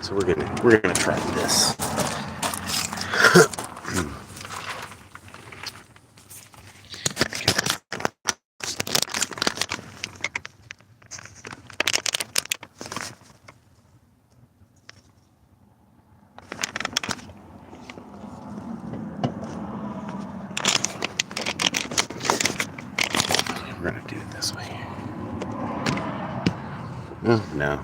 So we're gonna try this. We're gonna do it this way. Oh, no.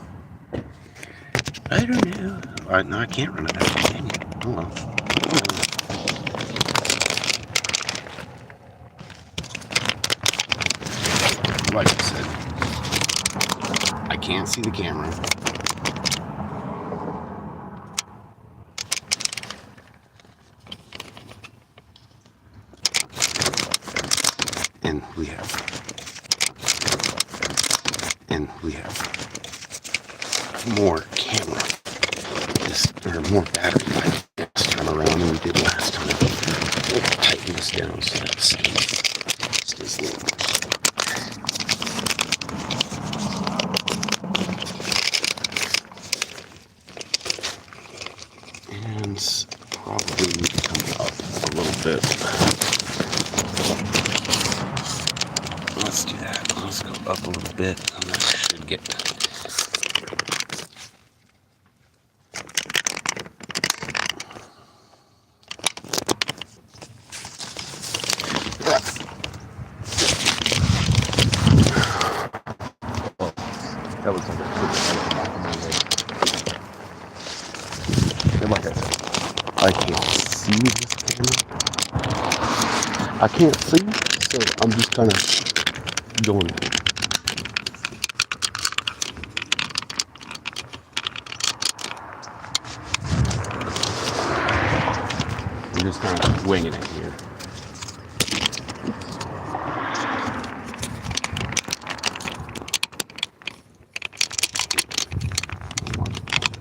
I don't know. No, I can't run it that way, can you? Oh well. Like I said, I can't see the camera. And we have more camera, or more battery life this time around than we did last time. We'll tighten this down so that stays a little more. And probably need to come up a little bit. Let's do that. Let's go up a little bit, and that should get. That looks like a super back of my head. And like I said, I can't see this camera. I can't see, so I'm just kind of going. I'm just kind of winging it here.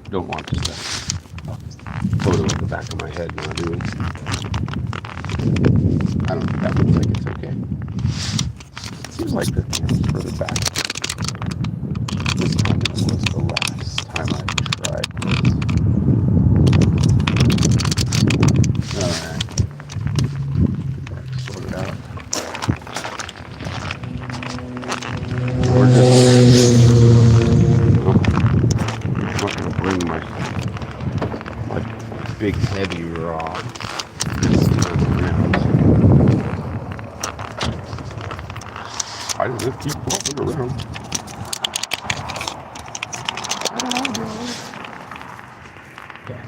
Don't want just a photo of the back of my head when I do it. I don't think that looks like it's okay. It seems like the camera's further back this time than it was the last time I tried this. Alright. Sort it out. Gorgeous. My big heavy rod this time around. I just keep walking around. Okay.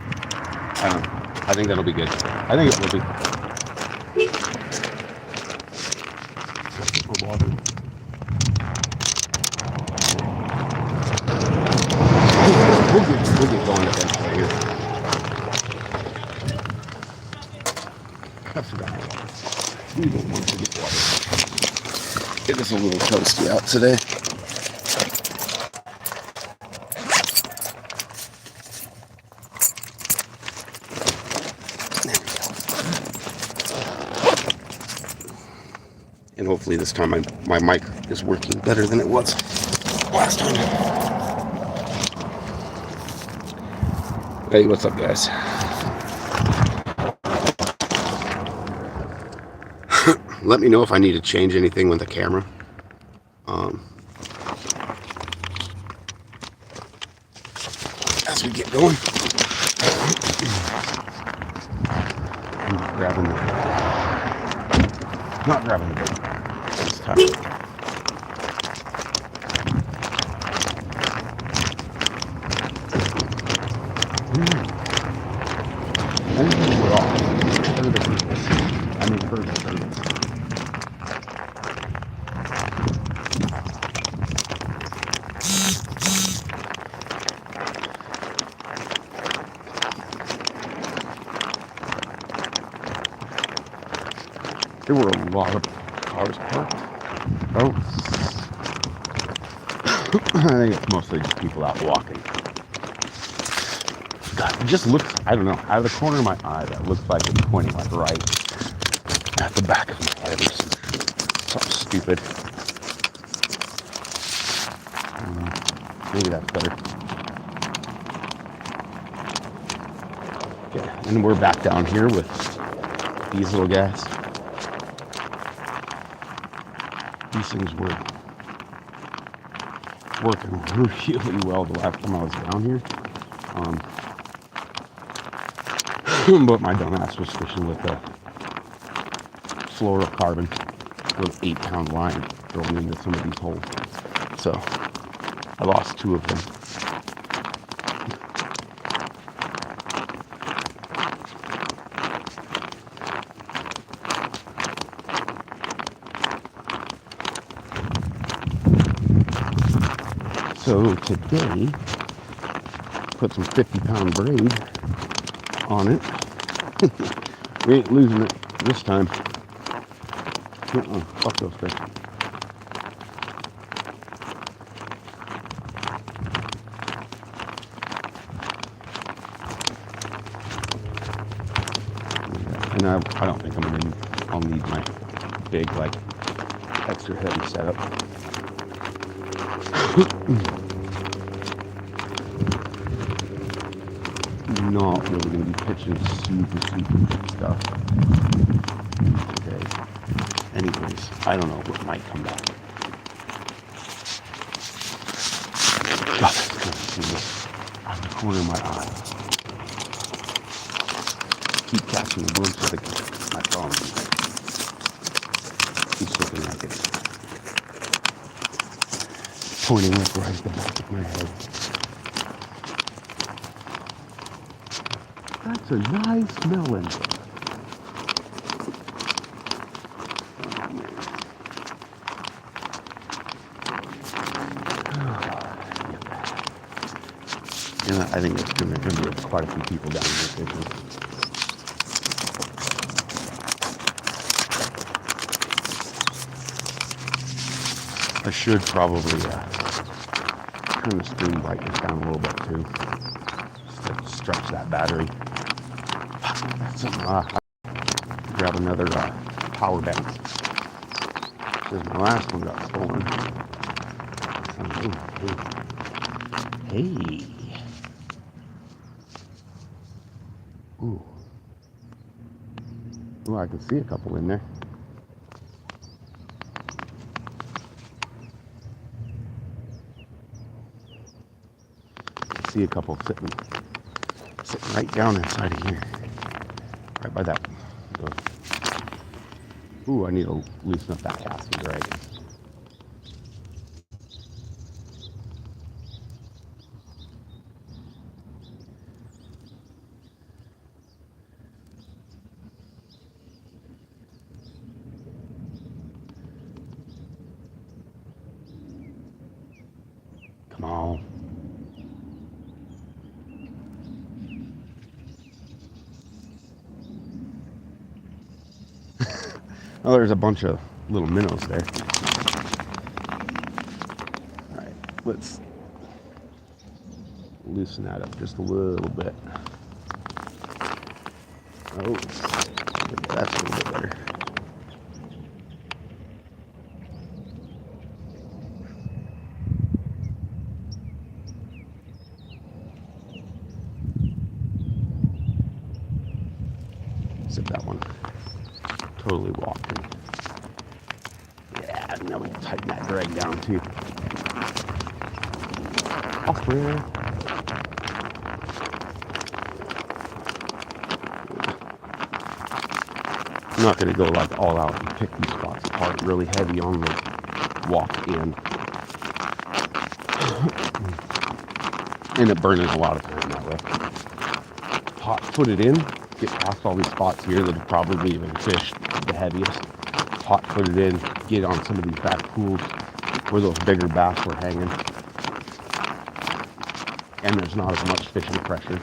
I don't know. I think that'll be good. I think it will be. Water. We'll get going eventually here. I forgot my water. We don't want to get water. It is a little toasty out today. There we go. And hopefully this time my mic is working better than it was last time. Hey, what's up, guys? Let me know if I need to change anything with the camera. As we get going. I'm grabbing not grabbing the bait this time. There were a lot of cars parked. Oh. I think it's mostly just people out walking. God, it just looks, I don't know, out of the corner of my eye, that looks like it's pointing like right at the back of my head or something stupid. Maybe that's better. Okay, and we're back down here with these little guys. These things were working really well the last time I was down here. But my dumbass was fishing with a fluorocarbon with 8-pound line thrown into some of these holes. So I lost 2 of them. So today, put some 50-pound braid on it. We ain't losing it this time. Fuck those fish. And I don't think I'll need my big, like, extra heavy setup. Not really going to be pitching super big stuff. Okay. Anyways, I don't know what might come back. God, that's going to see this out the corner of my eye. Keep catching the glimpse of my phone. Keeps looking like it's pointing up right at the back of my head. That's a nice melon. And I think it's going to be quite a few people down here fishing. I should probably turn the screen brightness down a little bit too, just to stretch that battery. Grab another power bank, because my last one got stolen. Hey. Ooh. Ooh, I can see a couple in there. See a couple sitting right down inside of here, right by that. Ooh, I need to loosen up that casting drag. Come on. Oh, there's a bunch of little minnows there. All right, let's loosen that up just a little bit. Oh, that's a little bit better. Except that one totally walking. Yeah, now we can tighten that drag down too. Awkward. I'm not going to go like all out and pick these spots apart really heavy on the walk in. End up burning a lot of time that way. Hot footed in, get past all these spots here that have probably even fished the heaviest. Hot footed in, get on some of these back pools where those bigger bass were hanging. And there's not as much fishing pressure.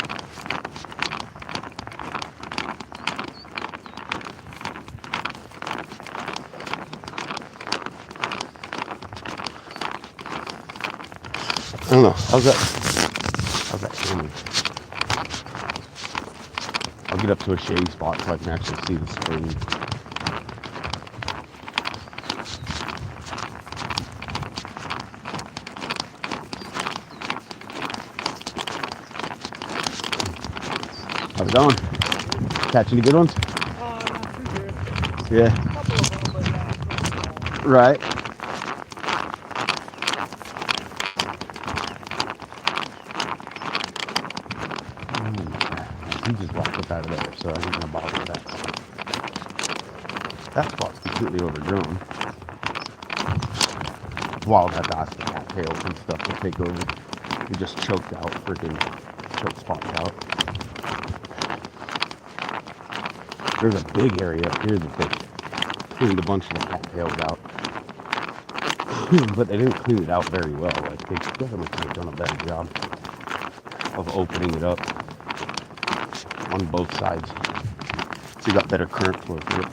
I don't know. How's that camera? I'll get up to a shady spot so I can actually see the screen. How's it going? Catch any good ones? Not too good. Yeah. A couple of them, but not Right. He just walked up out of there, so I ain't gonna bother with that. That spot's completely overgrown. Wild had to ask the cattails and stuff to take over. We just choked out, freaking choked spots out. There's a big area up here that they cleaned a bunch of the cattails out. But they didn't clean it out very well. Like, they definitely could have done a better job of opening it up on both sides. So you got better current flow through it.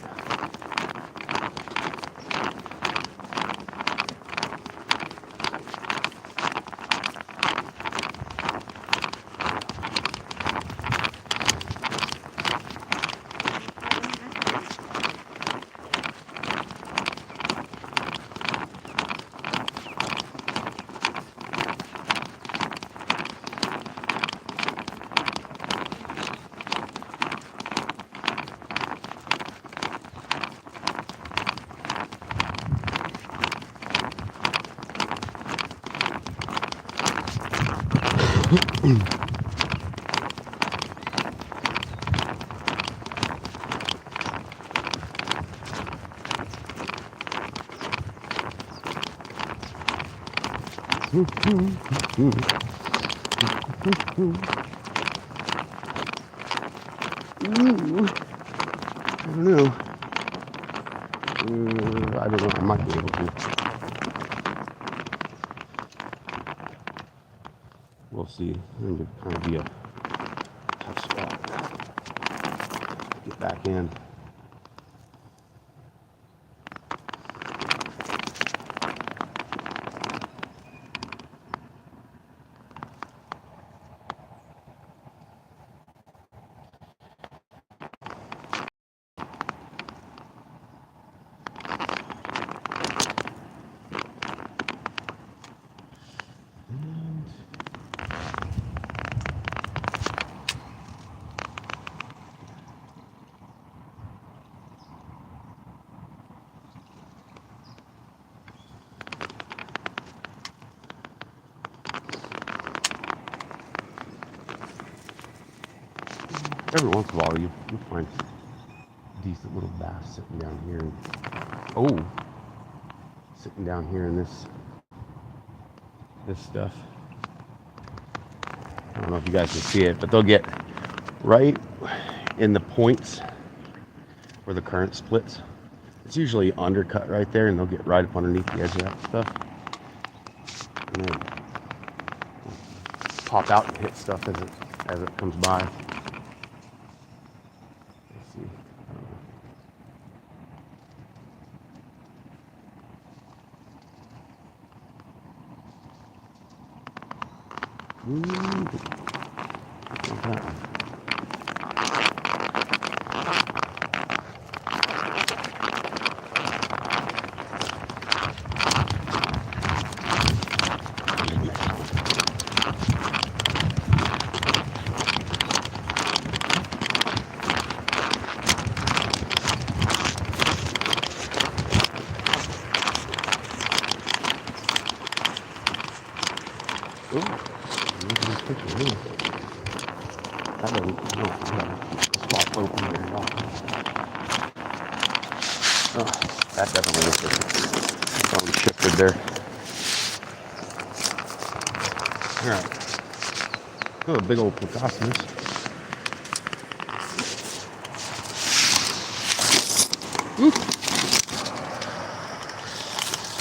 I don't know. I don't know. I might be able to. We'll see. I think it'd kind of be a tough spot. Get back in. Every once in a while, you'll find decent little bass sitting down here. Sitting down here in this stuff. I don't know if you guys can see it, but they'll get right in the points where the current splits. It's usually undercut right there, and they'll get right up underneath the edge of that stuff. And then pop out and hit stuff as it comes by. Let's see. That one. That doesn't, no, spot open there at all. Oh, that definitely looks like it's shifted there. Alright. Oh, a big old Pocosmus.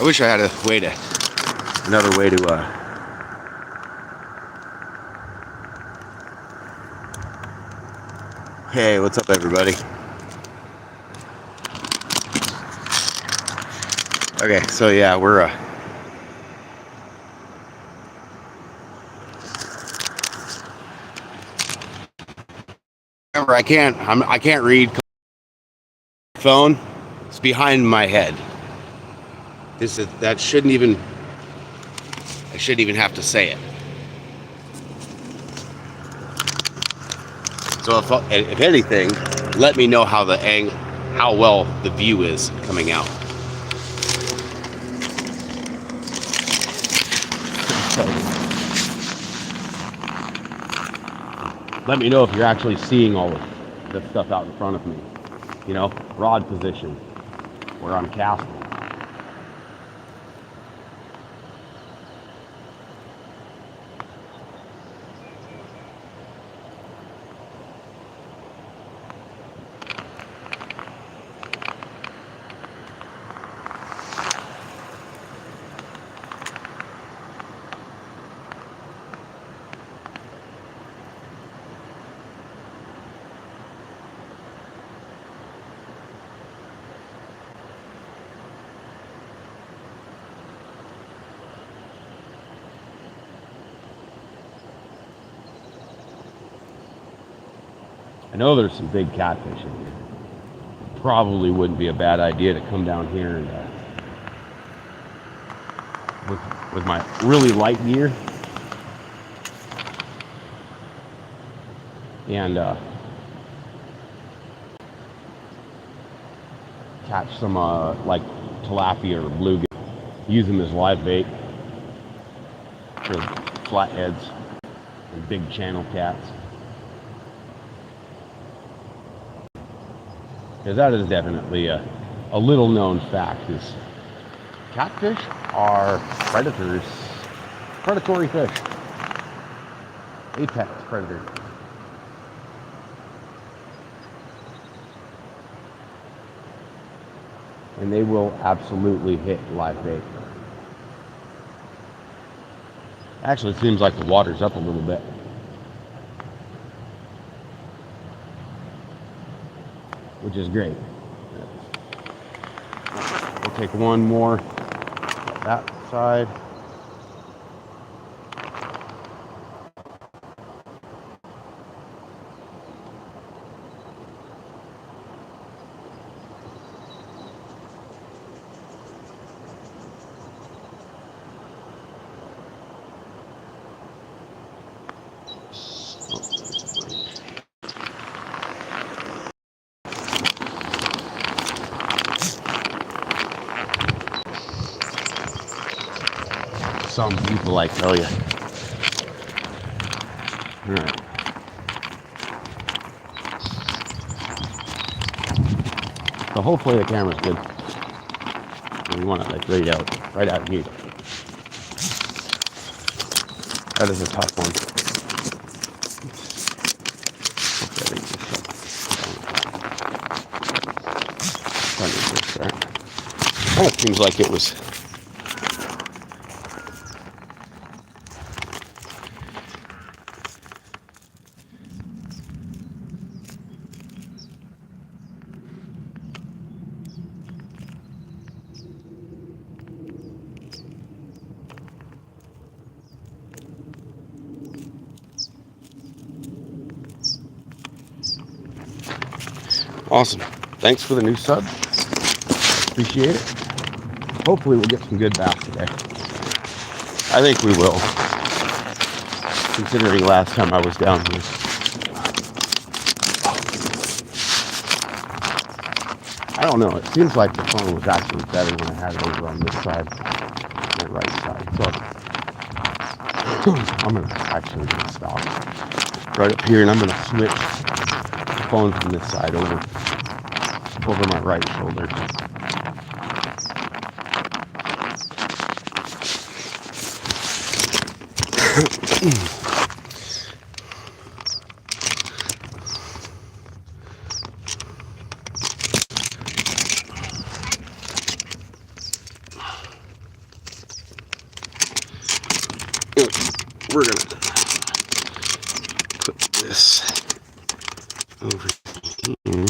I wish I had another way to Hey, what's up, everybody? Okay, so yeah, we're remember, I can't read phone. It's behind my head. I shouldn't even have to say it. So if anything, let me know how how well the view is coming out. Let me know if you're actually seeing all of the stuff out in front of me. You know, rod position, where I'm casting. I know there's some big catfish in here. Probably wouldn't be a bad idea to come down here and with my really light gear and catch some like tilapia or bluegill. Use them as live bait for flatheads and big channel cats. Because that is definitely a little known fact is catfish are predatory fish, apex predator. And they will absolutely hit live bait. Actually, it seems like the water's up a little bit. Which is great. We'll take one more that side. Some people, I tell you. All right. So hopefully the camera's good. We want it like right out here. That is a tough one. Kind of seems like it was. Awesome. Thanks for the new sub. Appreciate it. Hopefully we'll get some good bass today. I think we will. Considering last time I was down here. I don't know. It seems like the phone was actually better when I had it over on this side. The right side. So I'm actually gonna stop right up here and I'm gonna switch the phone from this side over my right shoulder. We're gonna put this over here.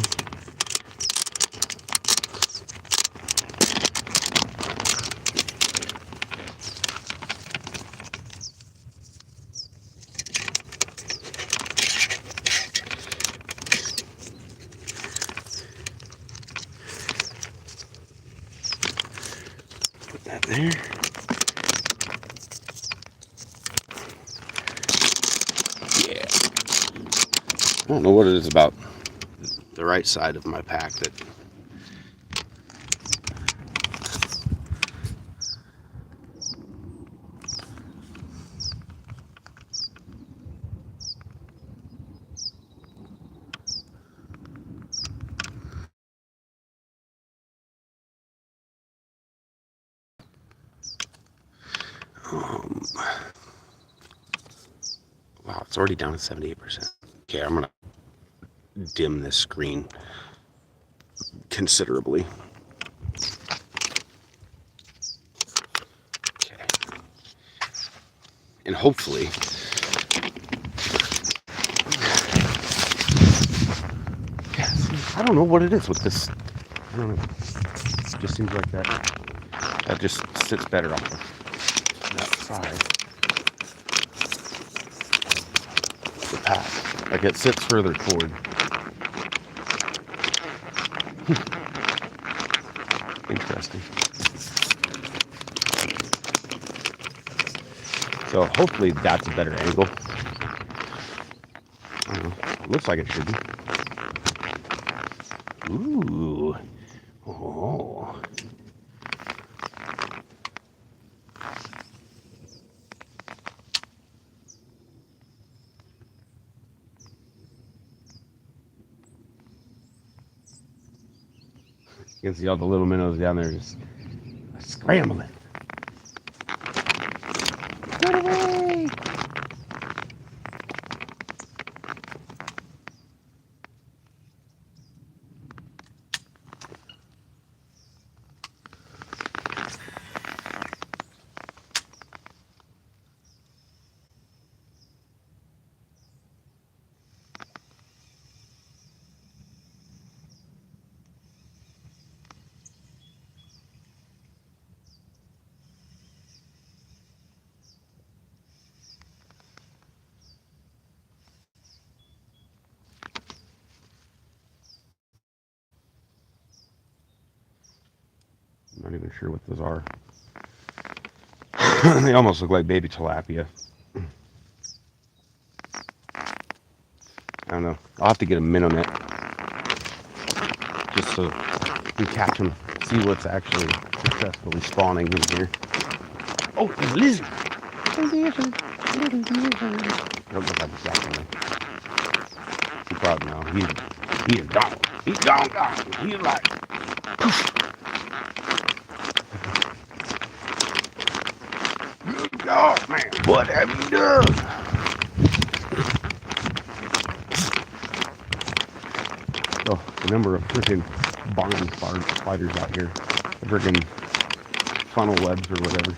Put that there. don't know what it is about the right side of my pack that wow, it's already down to 78%. Okay, I'm gonna dim this screen considerably. Okay. And hopefully I don't know what it is with this. I don't know. It just seems like that just sits better off of that side. The pack. Like it sits further forward. Interesting. So hopefully that's a better angle. I don't know. It looks like it should be. Ooh. Oh. You can see all the little minnows down there just scrambling. Get away! I'm not even sure what those are. They almost look like baby tilapia. I don't know. I'll have to get a minnow net just so we can catch them, see what's actually successfully spawning in here. Oh, there's a lizard! I don't look like a second. You probably know. He's gone. He's gone. He's like, poof. Good God, man, what have you done? Oh, the number of freaking barn spiders out here. Freaking funnel webs or whatever.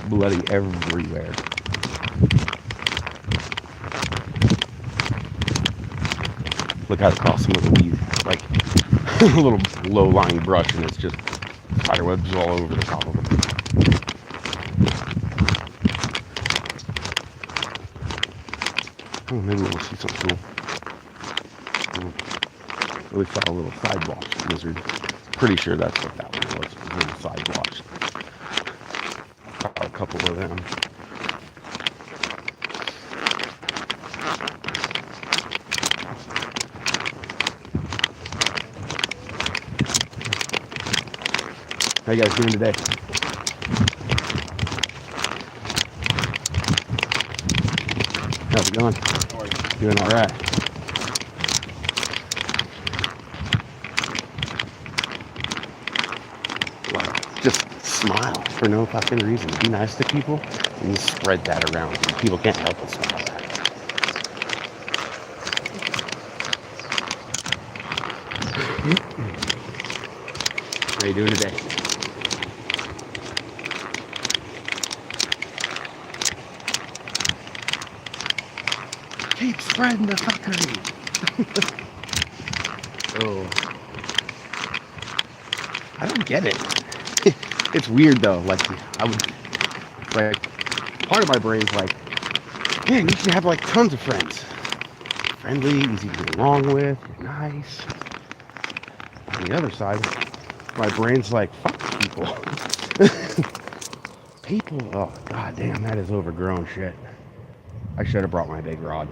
Bloody everywhere. Look out across some of the weeds, like a little low-lying brush, and it's just spider webs all over the top of it. Oh, maybe we'll see something cool. We saw a little sidewalk lizard. Pretty sure that's what that one was. A little sidewalk. Saw a couple of them. How you guys doing today? How's it going? Doing all right. Wow. Just smile for no fucking reason. Be nice to people and you spread that around. People can't help but smile back. How you doing today? Keep spreading the fuckery. Oh. I don't get it. It's weird though. Like part of my brain's like, man, you should have like tons of friends. Friendly, easy to get along with, nice. On the other side, my brain's like, fuck people. People, oh god damn, that is overgrown shit. I should have brought my big rod.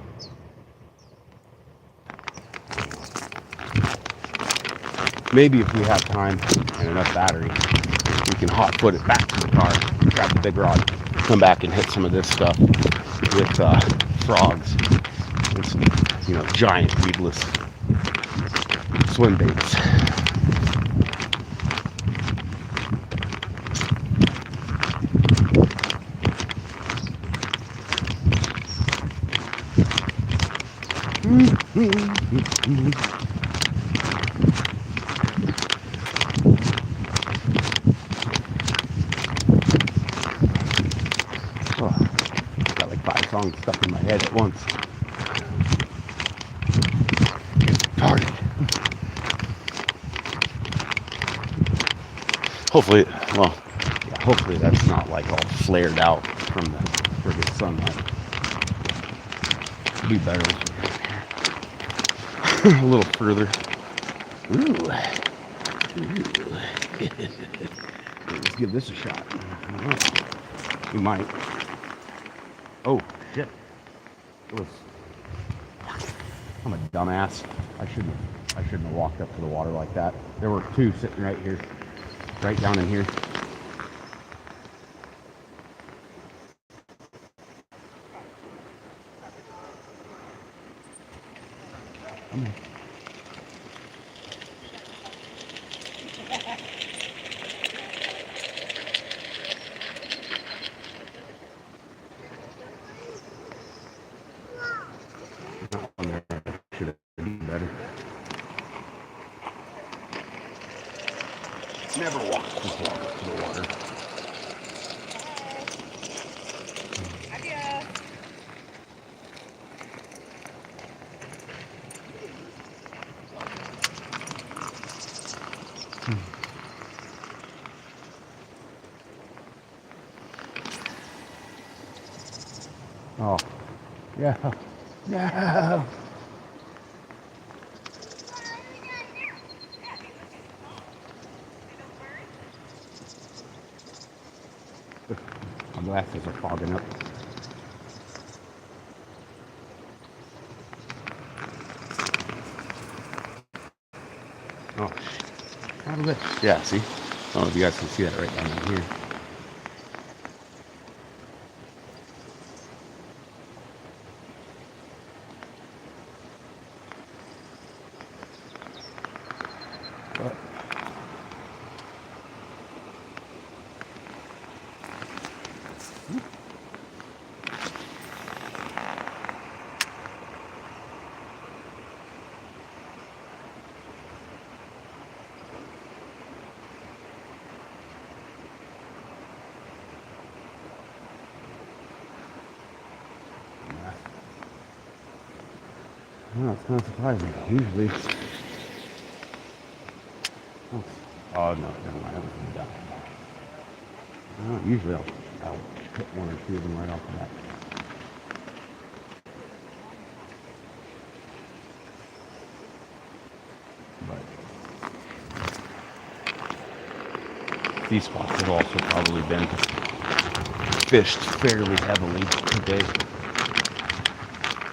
Maybe if we have time and enough battery, we can hot foot it back to the car, grab the big rod, come back and hit some of this stuff with frogs and some, giant weedless swim baits. Oh, got like 5 songs stuck in my head at once. Retarded. Hopefully, hopefully that's not like all flared out from the friggin' sunlight. It'll be better a little further. Ooh. Let's give this a shot. We might. Oh shit! I'm a dumbass. I shouldn't have walked up to the water like that. There were 2 sitting right here, right down in here. Should have been better. Never walk this long up to the water. Oh, yeah, no. My glasses are fogging up. Oh, out of it. Yeah, see? I don't know if you guys can see that right down in here. But well, it's not surprising. Usually, oh no, never mind. That was done. Usually I'll hit 1 or 2 of them right off the bat. But these spots have also probably been fished fairly heavily today.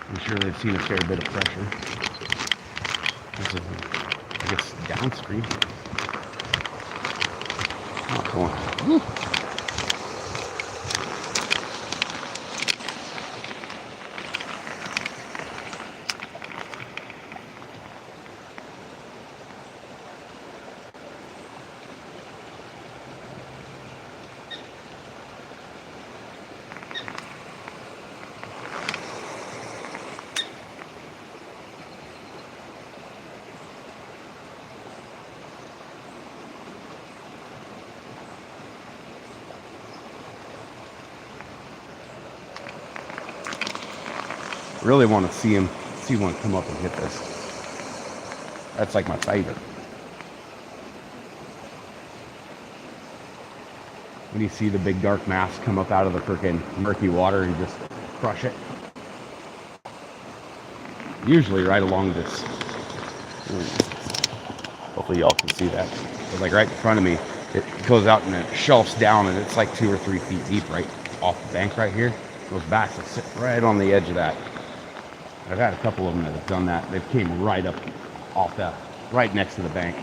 I'm sure they've seen a fair bit of pressure. This is, I guess, downstream. Oh, going. Woo. Really want to see one come up and hit this. That's like my favorite. When you see the big dark mass come up out of the freaking murky water and just crush it. Usually right along this. Hopefully y'all can see that. But like right in front of me, it goes out and it shelves down and it's like 2 or 3 feet deep right off the bank right here. Those backs will sit right on the edge of that. I've had a couple of them that have done that. They've came right up off that, right next to the bank.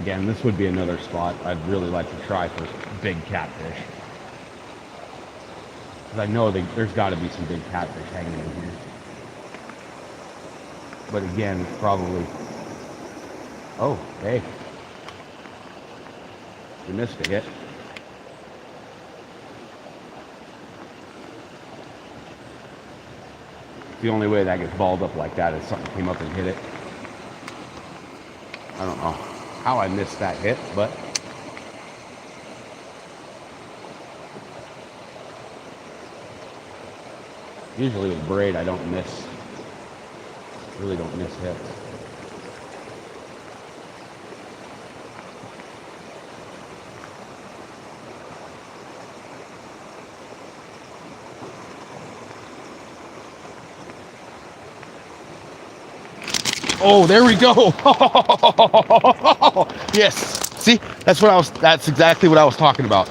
Again, this would be another spot I'd really like to try for big catfish. Because I know there's got to be some big catfish hanging in here. But again, it's probably... Oh, hey. You missed a hit. The only way that gets balled up like that is something came up and hit it. I don't know how I missed that hit, but usually with braid I don't miss, really don't miss hits. Oh, there we go. Yes. See, that's exactly what I was talking about.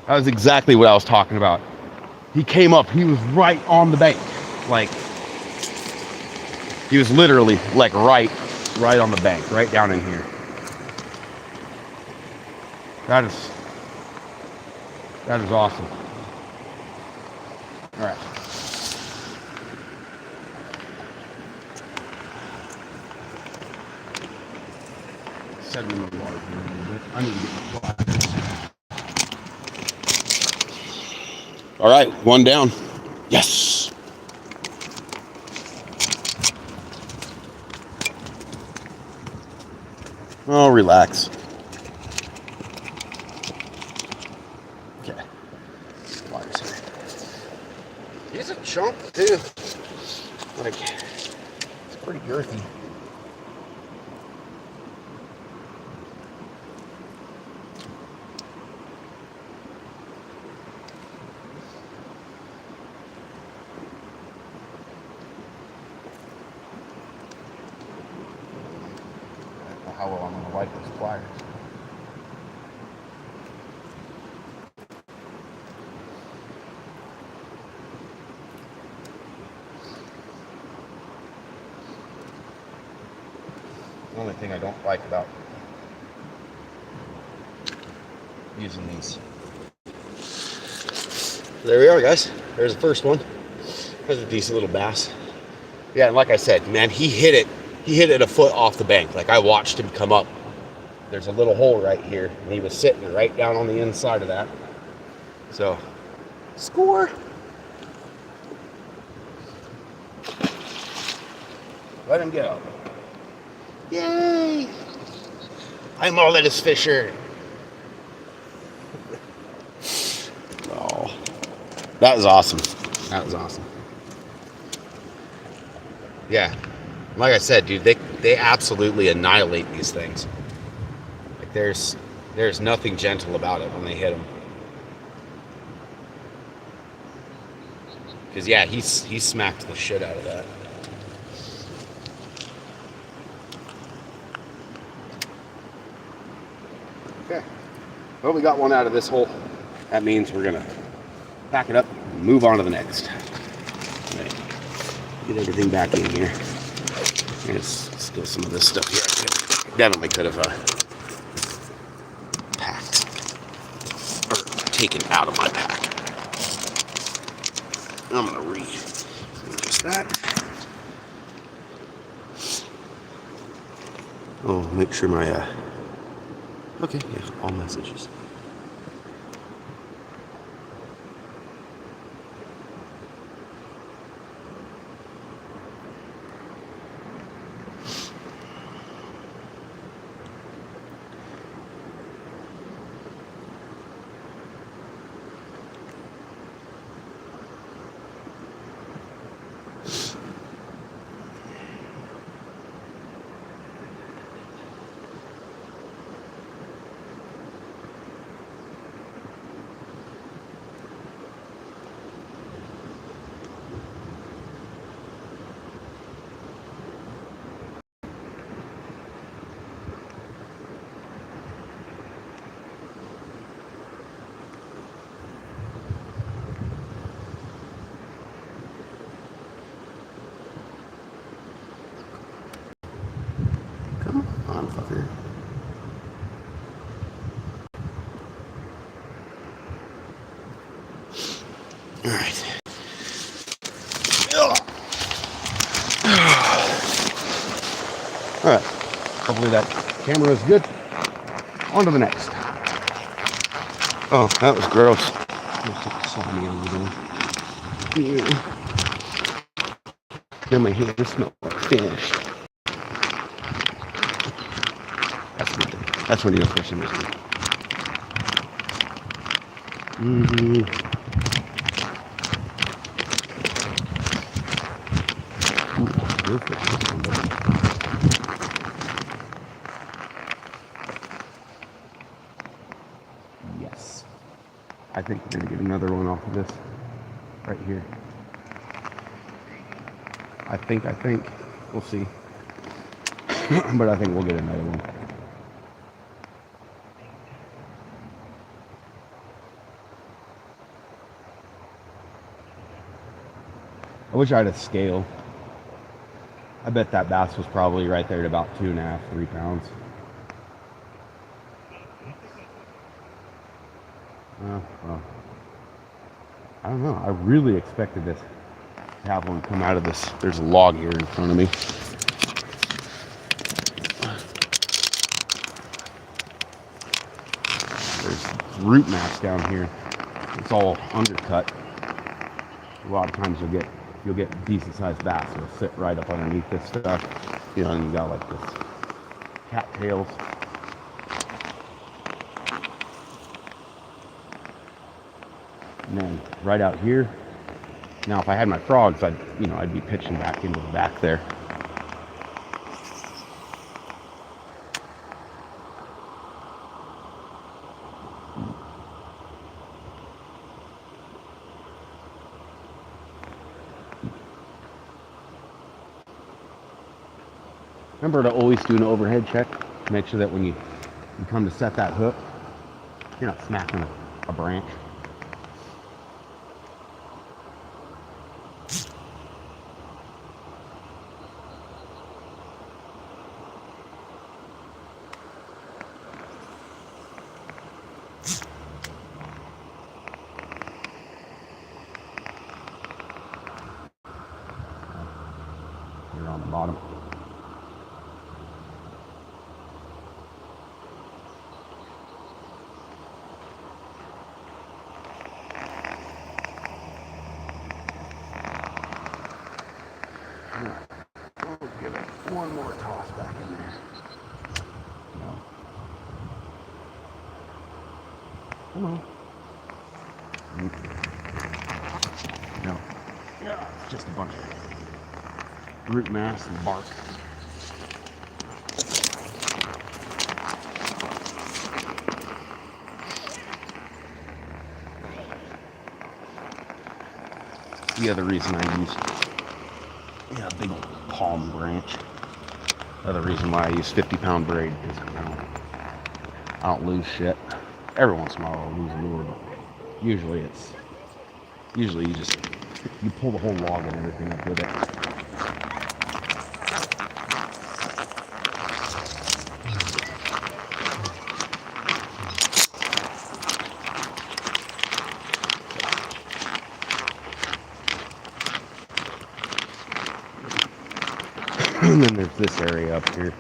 That was exactly what I was talking about. He came up, he was right on the bank. Like, he was literally like right on the bank, right down in here. That is awesome. All right. Set him in the water here a little bit. I need to get my pliers. All right, one down. Yes. Oh, relax. Okay. Pliers here. He's a chunk too. Like, it's pretty girthy. How well I'm going to like those pliers. The only thing I don't like about using these. There we are, guys. There's the first one. There's a decent little bass. Yeah, and like I said, man, he hit it a foot off the bank. Like, I watched him come up. There's a little hole right here, and he was sitting right down on the inside of that. So, score. Let him go. Yay! I'm all that is Fisher. Oh, that was awesome. That was awesome. Yeah, like I said, dude, they absolutely annihilate these things. Like, there's nothing gentle about it when they hit them. Because yeah, he smacked the shit out of that. Okay, well, we got one out of this hole. That means we're gonna pack it up and move on to the next. All right. Get everything back in here. There's still some of this stuff here. I definitely could have packed or taken out of my pack. I'm gonna just that. Oh, make sure my okay, yeah, all messages. motherfucker. Alright. Alright. Hopefully that camera is good. On to the next. Oh, that was gross. Slimy over there. Now my hands smell like fish. That's good. That's when you go fishing this week. Ooh, yes. I think we're gonna get another one off of this right here. I think. We'll see. But I think we'll get another one. I wish I had a scale. I bet that bass was probably right there at about 2.5, 3 pounds. Well, I don't know. I really expected this to have one come out of this. There's a log here in front of me. There's root mass down here. It's all undercut. A lot of times you'll get decent sized bass. It'll sit right up underneath this stuff. You know, and you got like this cattails. And then right out here. Now if I had my frogs, I'd be pitching back into the back there. Remember to always do an overhead check. Make sure that when you come to set that hook, you're not smacking a branch. You're on the bottom. We'll give it one more toss back in there. No. Come on. No. Yeah, it's just a bunch of root mass and bark. The other reason I use a big old palm branch. The other reason why I use 50-pound braid is I don't lose shit. Every once in a while I'll lose a lure, but usually you pull the whole log and everything up with it. And then there's this area up here.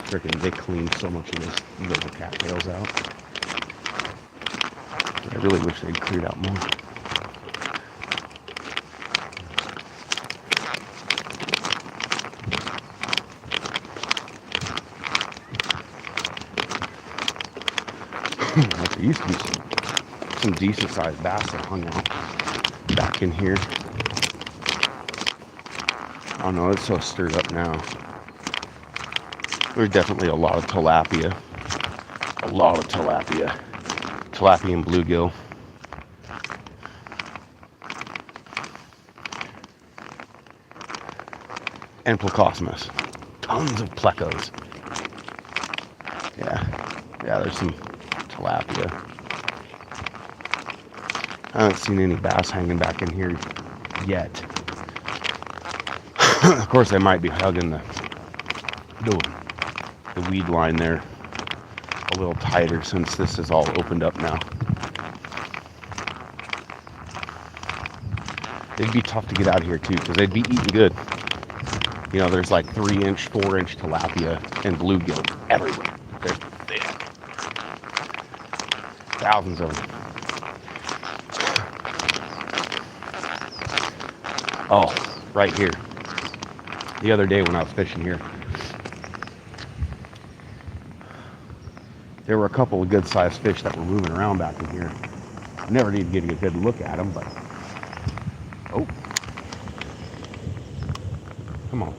They cleaned so much of this little cattails out. I really wish they'd cleared out more. Like there used to be some decent sized bass that hung out back in here. I don't know, it's so stirred up now. There's definitely a lot of tilapia. Tilapia and bluegill. And Plecostomus. Tons of plecos. Yeah, there's some tilapia. I haven't seen any bass hanging back in here yet. Of course, they might be hugging the the weed line there a little tighter since this is all opened up now. It'd be tough to get out of here too because they'd be eating good. You know, there's like 3-inch, 4-inch tilapia and bluegill everywhere. There's thousands of them. Oh, right here. The other day when I was fishing here, there were a couple of good-sized fish that were moving around back in here. I never did get a good look at them, but oh, come on.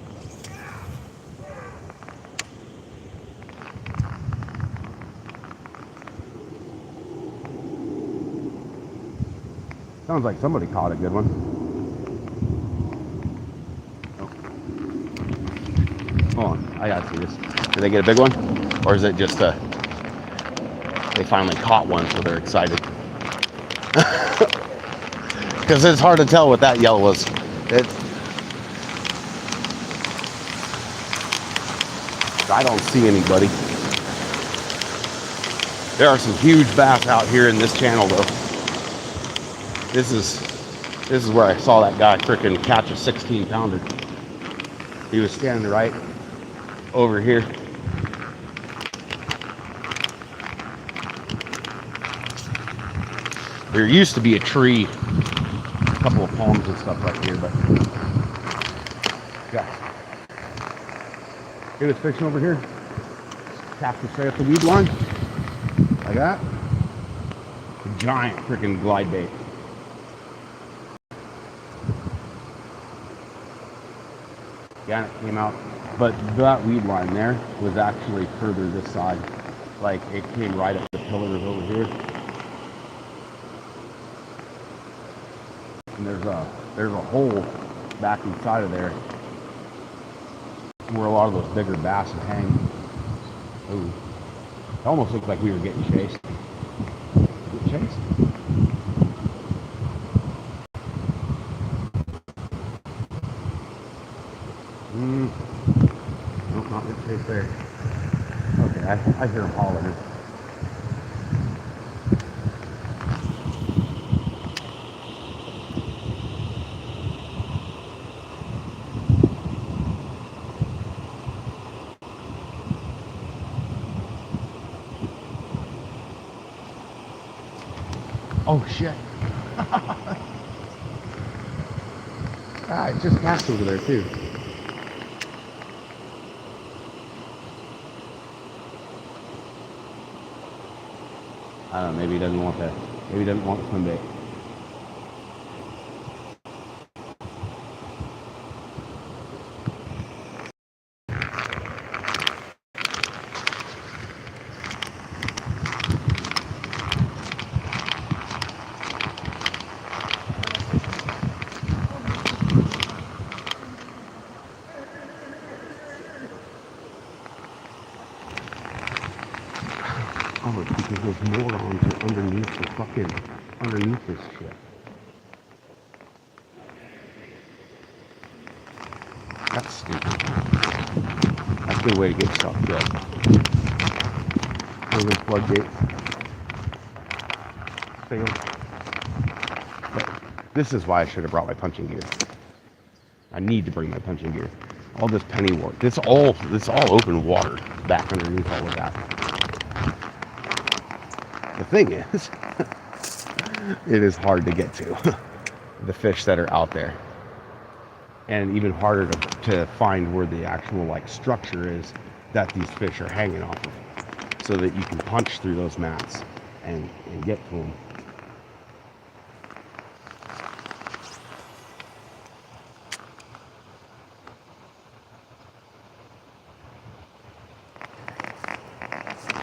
Sounds like somebody caught a good one. Oh. Hold on, I gotta see this. Did they get a big one? Or is it just they finally caught one, so they're excited? Because it's hard to tell what that yell was. I don't see anybody. There are some huge bass out here in this channel, though. This is where I saw that guy frickin' catch a 16-pounder. He was standing right over here. There used to be a tree, a couple of palms and stuff right here, but yeah. He was fishing over here. Casting straight up the weed line. Like that. A giant freaking glide bait. Yeah, it came out. But that weed line there was actually further this side. Like it came right up the pillars over here. And there's a hole back inside of there where a lot of those bigger bass would hang. Ooh. It almost looked like we were getting chased. Get chased? Nope, not getting chased there. Okay, I hear him hollering. Oh shit. It just passed over there too. I don't know, maybe he doesn't want that. Maybe he doesn't want the swim bait. Oh, it's because those morons are underneath this shit. That's stupid. That's a good way to get stuff killed. Open floodgates. Fail. But this is why I should have brought my punching gear. I need to bring my punching gear. All this penny wort. It's all open water back underneath all of that. The thing is, it is hard to get to the fish that are out there, and even harder to find where the actual like structure is that these fish are hanging off of, so that you can punch through those mats and get to them.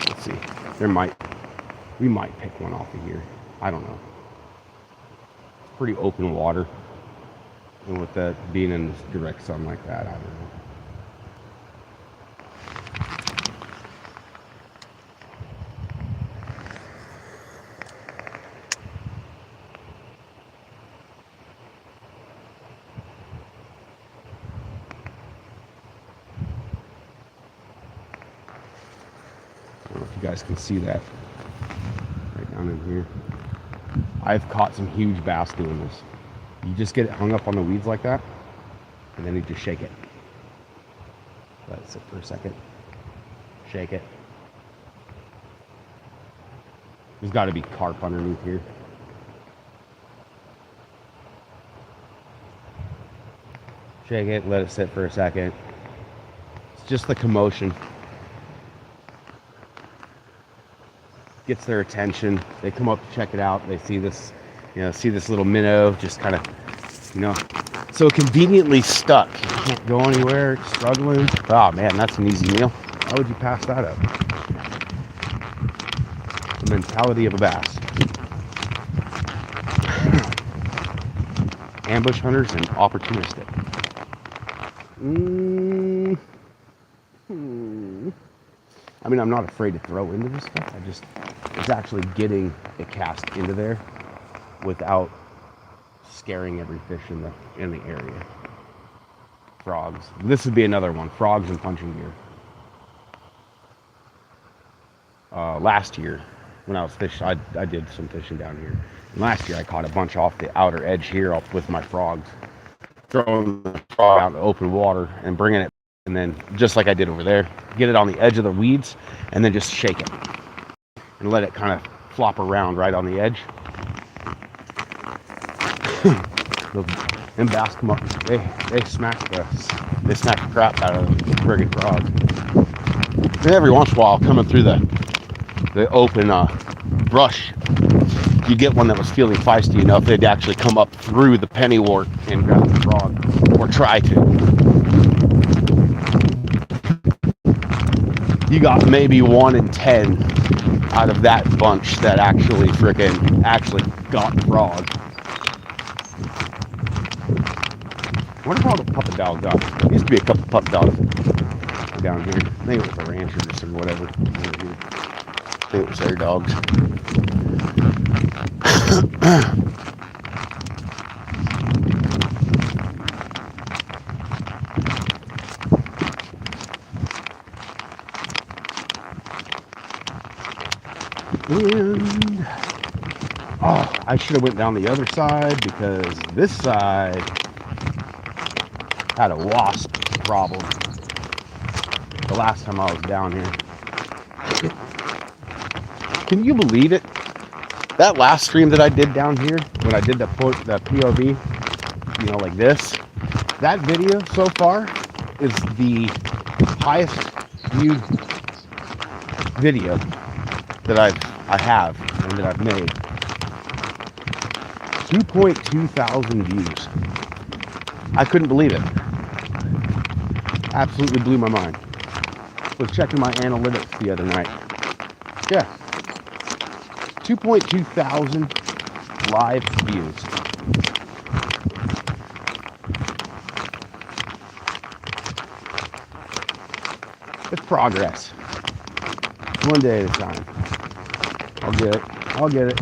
Let's see. We might pick one off of here. I don't know. It's pretty open water. And with that being in this direct sun like that, I don't know. you guys can see that right down in here. I've caught some huge bass doing this. You just get it hung up on the weeds like that, and then you just shake it. Let it sit for a second. Shake it. There's got to be carp underneath here. Shake it, let it sit for a second. It's just the commotion. Gets their attention. They come up to check it out. They see this, see this little minnow just kind of, so conveniently stuck. You can't go anywhere, it's struggling. Oh man, that's an easy meal. Why would you pass that up? The mentality of a bass. Ambush hunters and opportunistic. I mean, I'm not afraid to throw into this stuff. It's actually getting a cast into there without scaring every fish in the area. Frogs. This would be another one. Frogs and punching gear. Last year, when I was fishing, I did some fishing down here. And last year, I caught a bunch off the outer edge here with my frogs. Throwing the frog out in the open water and bringing it, and then just like I did over there, get it on the edge of the weeds and then just shake it and let it kind of flop around right on the edge. Them bass come up, they smack the crap out of the friggin' frog. And every once in a while, coming through the open brush, you get one that was feeling feisty enough, they'd actually come up through the pennywort and grab the frog, or try to. You got maybe 1 in 10 out of that bunch that actually got the frog. I wonder how the puppet dog got. There used to be a couple puppet dogs down here. I think it was the ranchers or whatever. I think it was their dogs. And I should have went down the other side because this side had a wasp problem the last time I was down here. Can you believe it? That last stream that I did down here, when I did the POV, like this, that video so far is the highest viewed video that I have and that I've made. 2.2 thousand views. I couldn't believe it. Absolutely blew my mind. Was checking my analytics the other night. Yeah. 2.2 thousand live views. It's progress. One day at a time. I'll get it.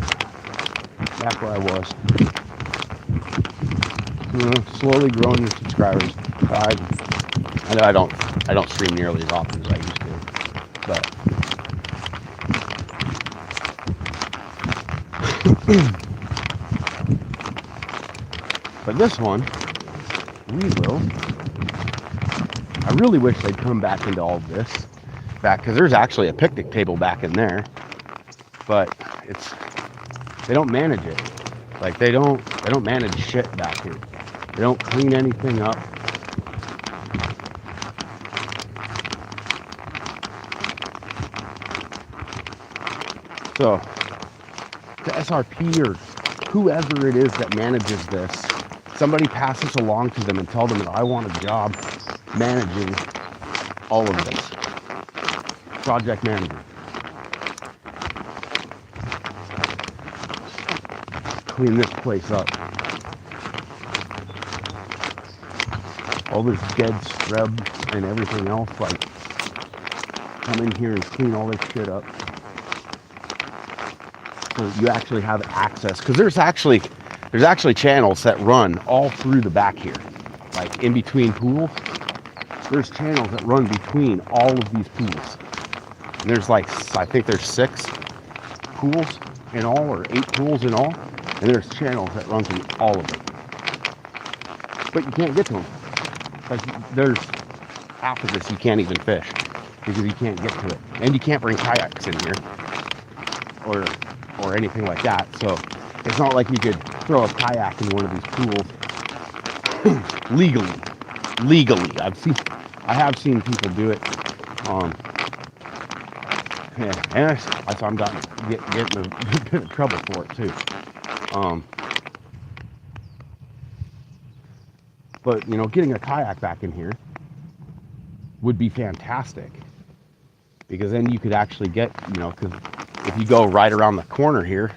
Back where I was. Slowly growing your subscribers. I know I don't stream nearly as often as I used to, but but this one, we will. I really wish they'd come back into all of this because there's actually a picnic table back in there, but they don't manage it. Like they don't manage shit back here. They don't clean anything up. So to SRP or whoever it is that manages this, somebody pass this along to them and tell them that I want a job managing all of this. Project manager. Clean this place up. All this dead scrub and everything else, like come in here and clean all this shit up. So you actually have access, because there's actually channels that run all through the back here, like in between pools. There's channels that run between all of these pools. And there's like, I think there's 6 pools in all, or 8 pools in all, and there's channels that run through all of them. But you can't get to them. Like, there's half of this you can't even fish because you can't get to it, and you can't bring kayaks in here or anything like that. So it's not like you could throw a kayak in one of these pools legally. I have seen people do it. Yeah, and I'm getting a bit of trouble for it too. But you know, getting a kayak back in here would be fantastic, because then you could actually get, you know, because if you go right around the corner here,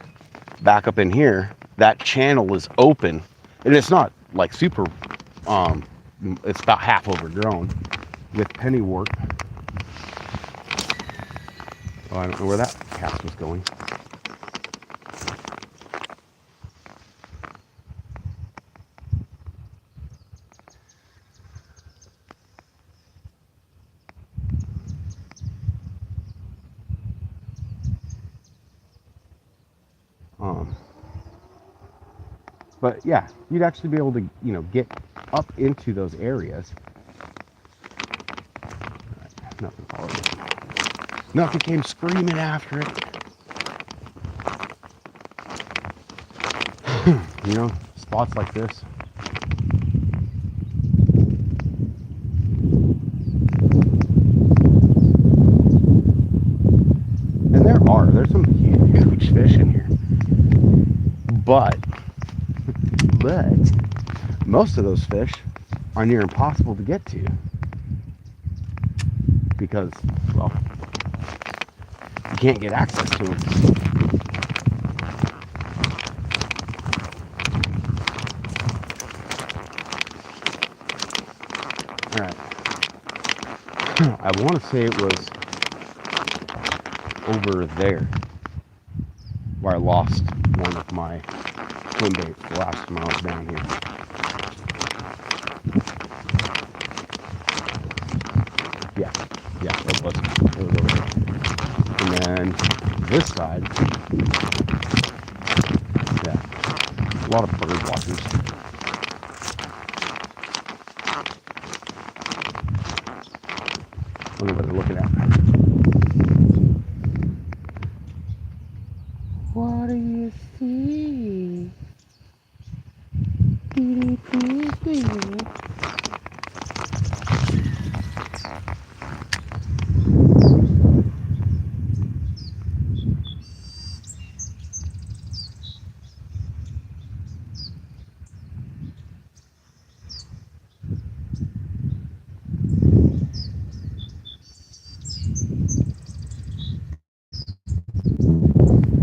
back up in here, that channel is open, and it's not like super, it's about half overgrown with pennywort. Oh, I don't know where that cast was going. But yeah, you'd actually be able to, you know, get up into those areas. Right, nothing followed. Nothing came screaming after it. You know, spots like this. And there's some huge fish in here. But most of those fish are near impossible to get to because, well, you can't get access to them. All right. I want to say it was over there where I lost one of my swim baits the last time I was down here. Yeah, it was over there. And then this side, yeah, a lot of bird watchers. I wonder what they're looking at. What do you see?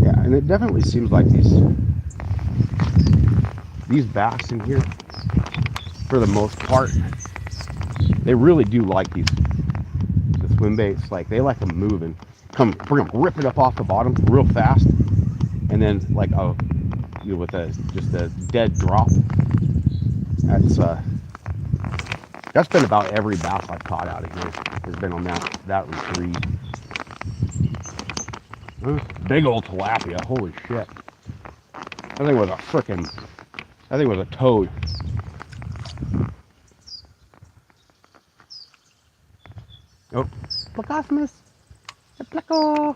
Yeah, and it definitely seems like these bass in here, for the most part, they really do like the swim baits. Like, they like them moving. We're gonna rip it up off the bottom real fast, and then like you know, with just a dead drop. That's been about every bass I've caught out of here has been on that retrieve. Big old tilapia, holy shit! That thing was a toad. Oh, Placosmus, Placo,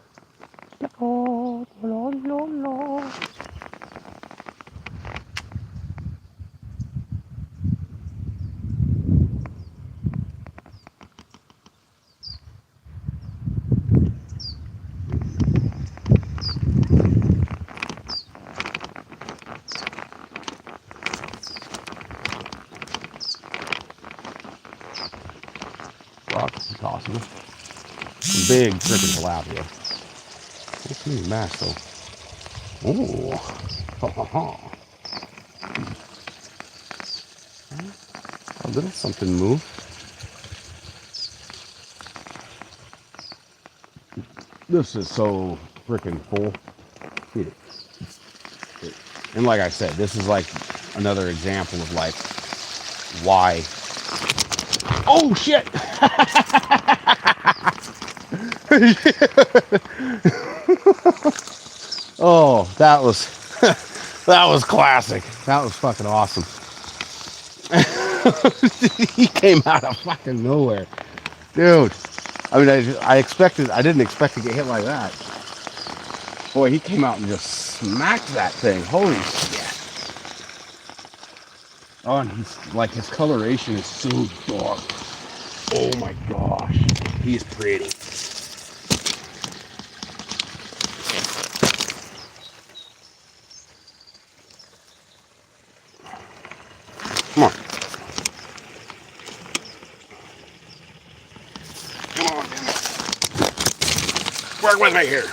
Placo, lo, lo, lo. Rocks, awesome. Some big freaking tilapia. What's in the mask though? Oh, ha ha ha. A little something moved. This is so freaking full. And like I said, this is like another example of like why. Oh shit! Oh, that was that was classic. That was fucking awesome. He came out of fucking nowhere, dude. I mean, I didn't expect to get hit like that. Boy, he came out and just smacked that thing. Holy shit! Oh, and he's like his coloration is so dark. Oh my gosh, he's pretty. Come on. Come on, damn it. Work with me here.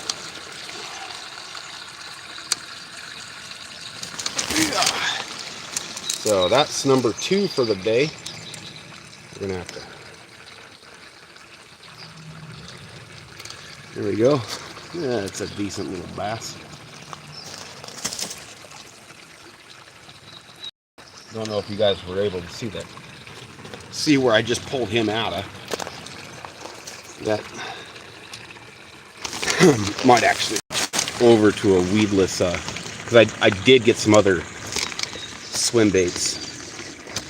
So that's number 2 for the day. We're gonna have to. There we go. Yeah, it's a decent little bass. Don't know if you guys were able to see that. See where I just pulled him out of. That might actually go over to a weedless, because I did get some other swim baits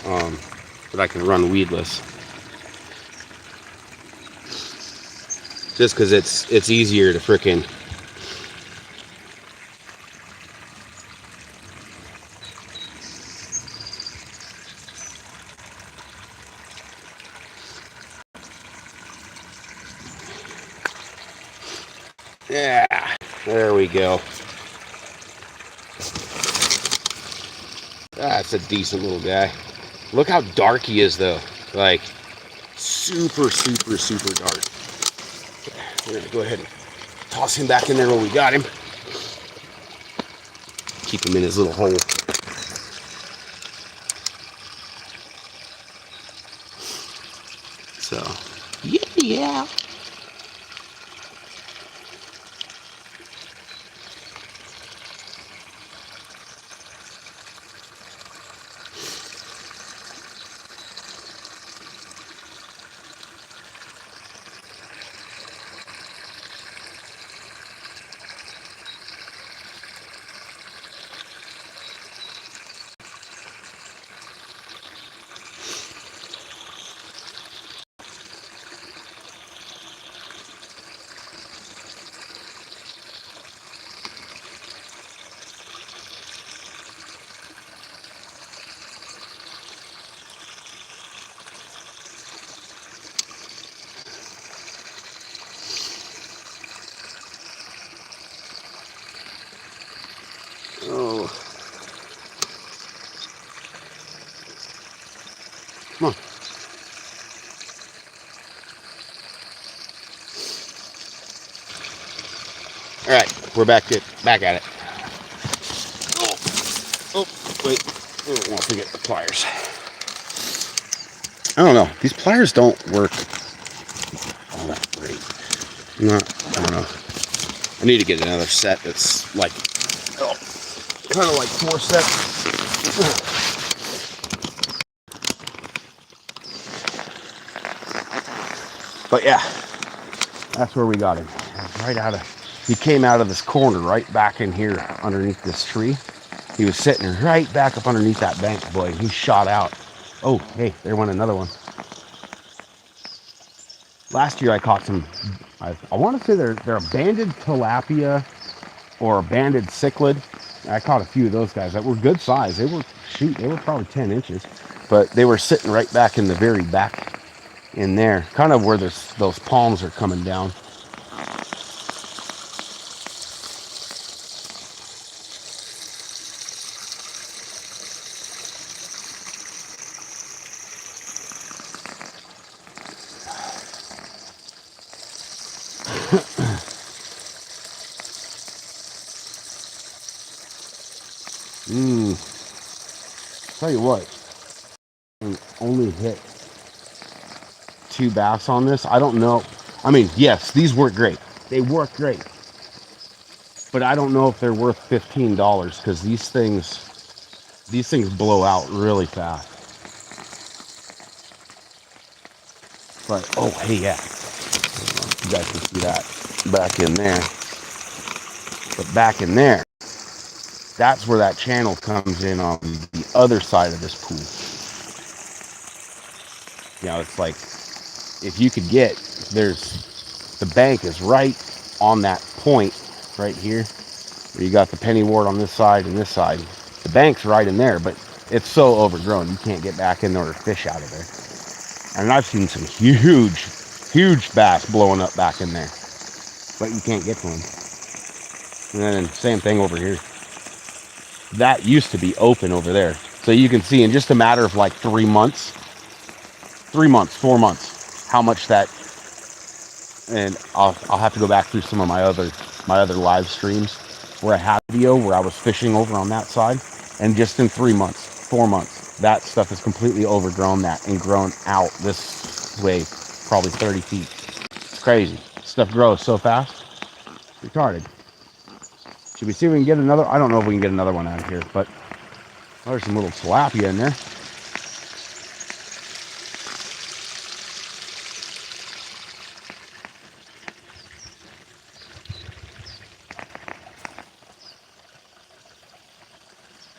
that I can run weedless. Just because it's easier to frickin' yeah, there we go. That's a decent little guy. Look how dark he is though. Like super, super, super dark. Okay, we're gonna go ahead and toss him back in there where we got him. Keep him in his little hole. So, yeah. Oh. Come on. All right, we're back at it. Oh, wait. I don't want to forget the pliers. I don't know. These pliers don't work all that great. I don't know. I need to get another set that's like, kind of like 4 sets. But yeah, that's where we got him. He came out of this corner right back in here underneath this tree. He was sitting right back up underneath that bank, boy. He shot out. Oh, hey, there went another one. Last year I caught some, I want to say they're a banded tilapia or a banded cichlid. I caught a few of those guys that were good size. They were probably 10 inches, but they were sitting right back in the very back in there, kind of where those palms are coming down. Tell you what, I only hit 2 bass on this. I don't know. I mean, yes, these work great. They work great. But I don't know if they're worth $15 because these things blow out really fast. But oh, hey, yeah. you guys can see that back in there. But back in there, that's where that channel comes in on the other side of this pool. You know, it's like, if you could get, the bank is right on that point right here, where you got the penny wart on this side and this side. The bank's right in there, but it's so overgrown, you can't get back in there or fish out of there. And I've seen some huge bass blowing up back in there, but you can't get to them. And then same thing over here. That used to be open over there. So you can see in just a matter of like 4 months, how much that, and I'll have to go back through some of my other live streams where I had a video where I was fishing over on that side, and just in 4 months, that stuff is completely overgrown that and grown out this way, probably 30 feet. It's crazy. Stuff grows so fast. It's retarded. Should we see if we can get another? I don't know if we can get another one out of here, but there's some little tilapia in there.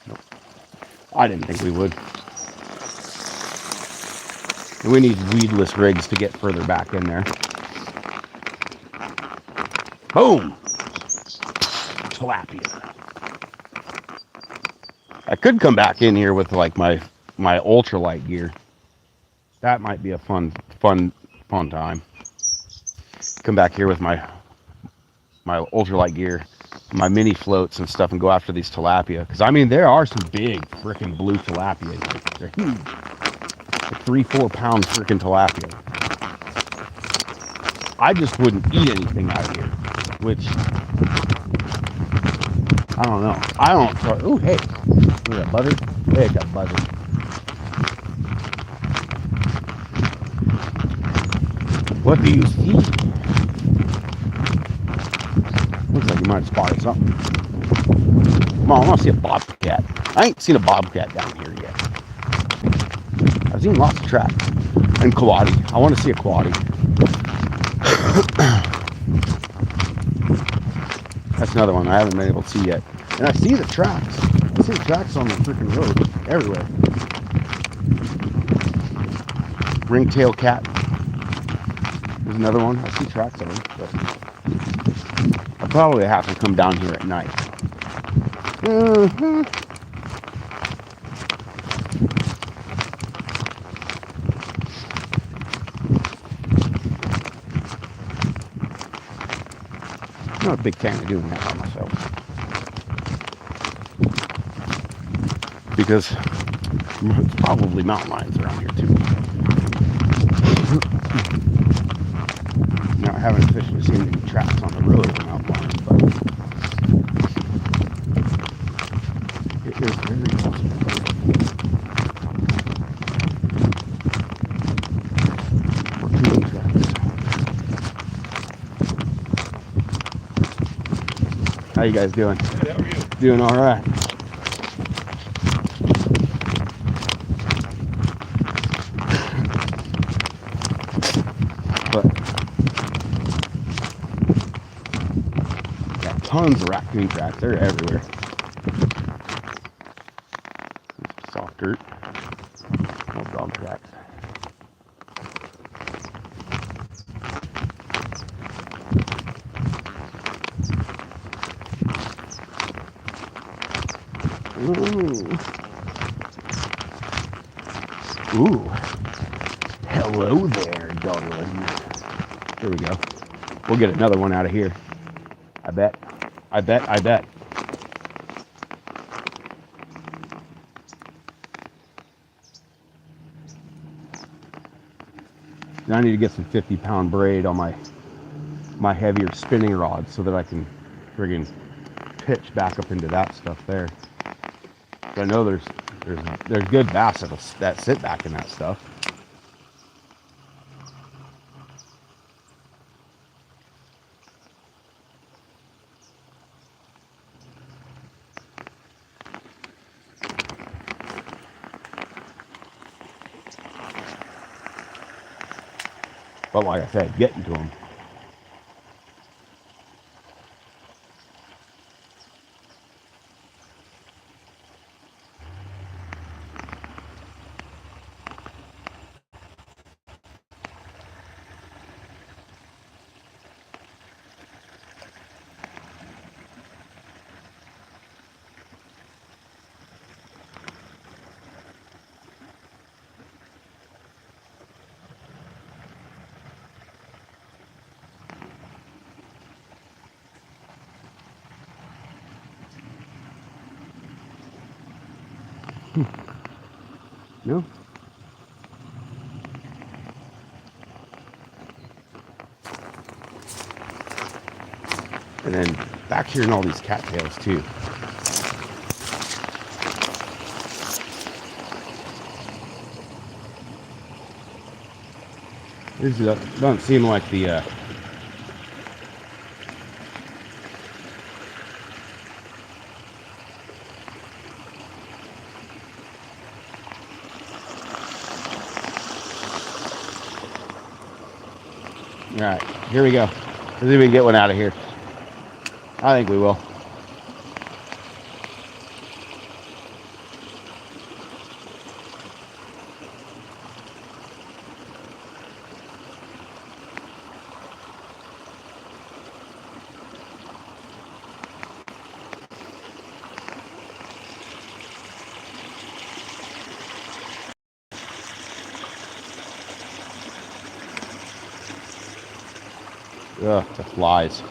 Nope. I didn't think we would. We need weedless rigs to get further back in there. Boom! Tilapia. I could come back in here with like my ultralight gear. That might be a fun time. Come back here with my ultralight gear, my mini floats and stuff, and go after these tilapia. Because I mean, there are some big freaking blue tilapia in here. They're huge, like 3-4 pound freaking tilapia. I just wouldn't eat anything out of here, which I don't know. I don't try. Oh, hey, look at that buzzard. Hey, it got buzzard. What do you see? Looks like you might have spotted something. Come on, I want to see a bobcat. I ain't seen a bobcat down here yet. I've seen lots of tracks. And coati. I want to see a coati. That's another one I haven't been able to see yet. And I see the tracks. I see the tracks on the freaking road everywhere. Ringtail cat. There's another one. I see tracks of them. But I'll probably have to come down here at night. I'm not a big fan of doing that by myself. Because there's probably mountain lions around here too. Now I haven't officially seen any tracks on the road of a mountain lion, but it is very possible. Raccoon tracks. How you guys doing? Good, how are you? Doing all right. But got tons of raccoon tracks. They're everywhere. Soft dirt. More dog tracks. Ooh. Ooh. Hello there, darling. Here we go. We'll get another one out of here. I bet. Now I need to get some 50-pound braid on my heavier spinning rod so that I can friggin' pitch back up into that stuff there. I know there's good bass that sit back in that stuff. But like I said, getting to them No? And then back here in all these cattails too. This doesn't seem like the all right, here we go. Let's see if we can get one out of here. I think we will. Ugh, the flies.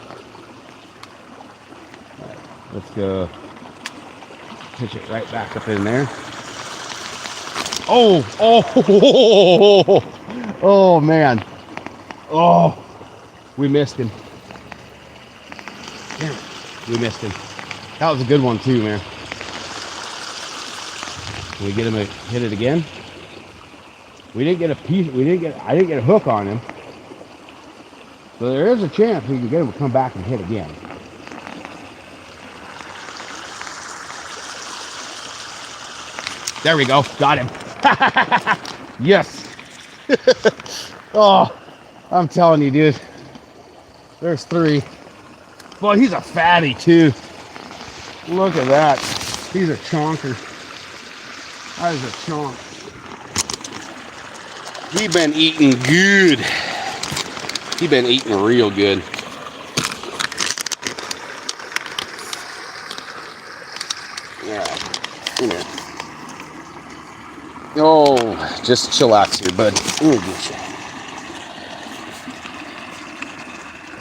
All right, let's go pitch it right back up in there. Oh, oh, oh, man. Oh, we missed him. Damn it, we missed him. That was a good one too, man. Can we get him to hit it again? We didn't get a piece. I didn't get a hook on him. So there is a chance we can get him to come back and hit again. There we go. Got him. Yes. Oh, I'm telling you, dude. There's 3. Boy, he's a fatty too. Look at that. He's a chonker. That is a chonk. He been eating good. He been eating real good. Yeah. Come here. Oh, just chillax here, bud. Let me get you.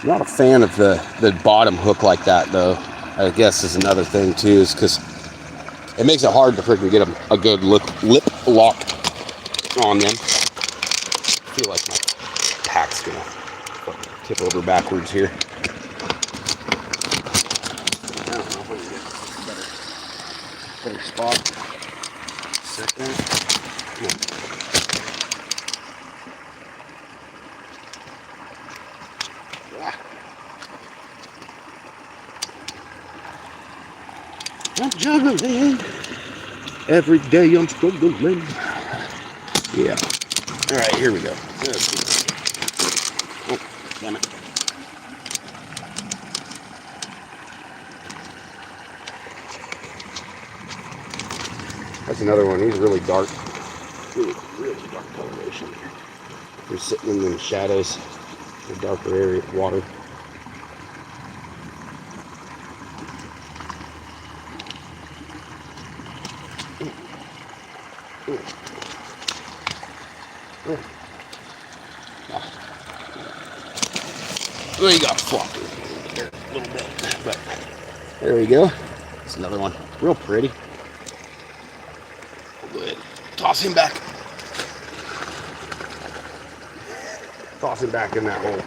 Not a fan of the bottom hook like that, though. I guess is another thing too, is because it makes it hard to freaking get a good lip lock on them. I feel like my pack's gonna tip over backwards here. I don't know if we can get a better spot. Second. I'm juggling. Every day I'm struggling. Yeah. All right, here we go. Oh, damn it. That's another one. He's really dark. Really, really dark coloration. They're sitting in the shadows, the darker area of water. Well, you got flopped there a little bit, but there we go. That's another one. Real pretty. We'll go ahead and toss him back. Toss him back in that hole.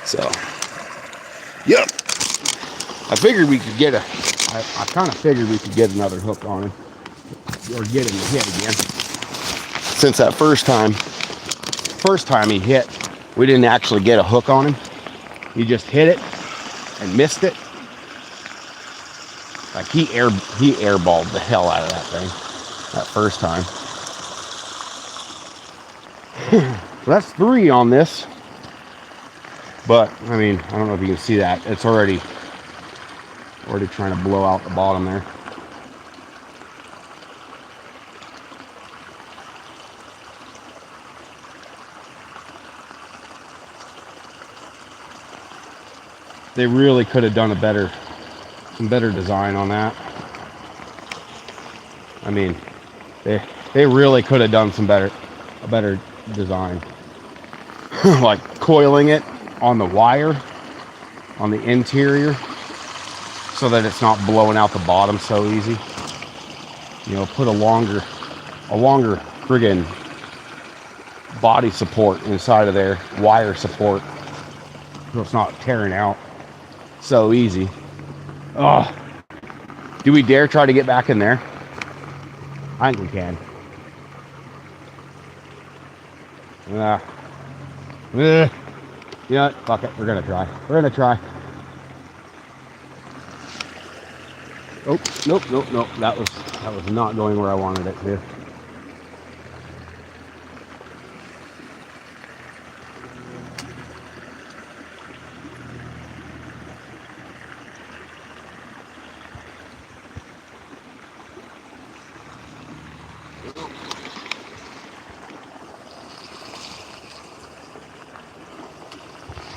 So, yep. I figured we could get I kind of figured we could get another hook on him, or get him to hit again. Since that first time he hit, we didn't actually get a hook on him. He just hit it and missed it. Like he airballed the hell out of that thing that first time. So that's 3 on this. But I mean, I don't know if you can see that. It's already trying to blow out the bottom there. They really could have done some better design on that. I mean, they really could have done a better design. Like coiling it on the wire, on the interior, so that it's not blowing out the bottom so easy. You know, put a longer friggin' body support inside of there, wire support, so it's not tearing out so easy. Oh, do we dare try to get back in there? I think we can. You know what? Fuck it. We're gonna try. We're gonna try. Oh, nope. That was not going where I wanted it to.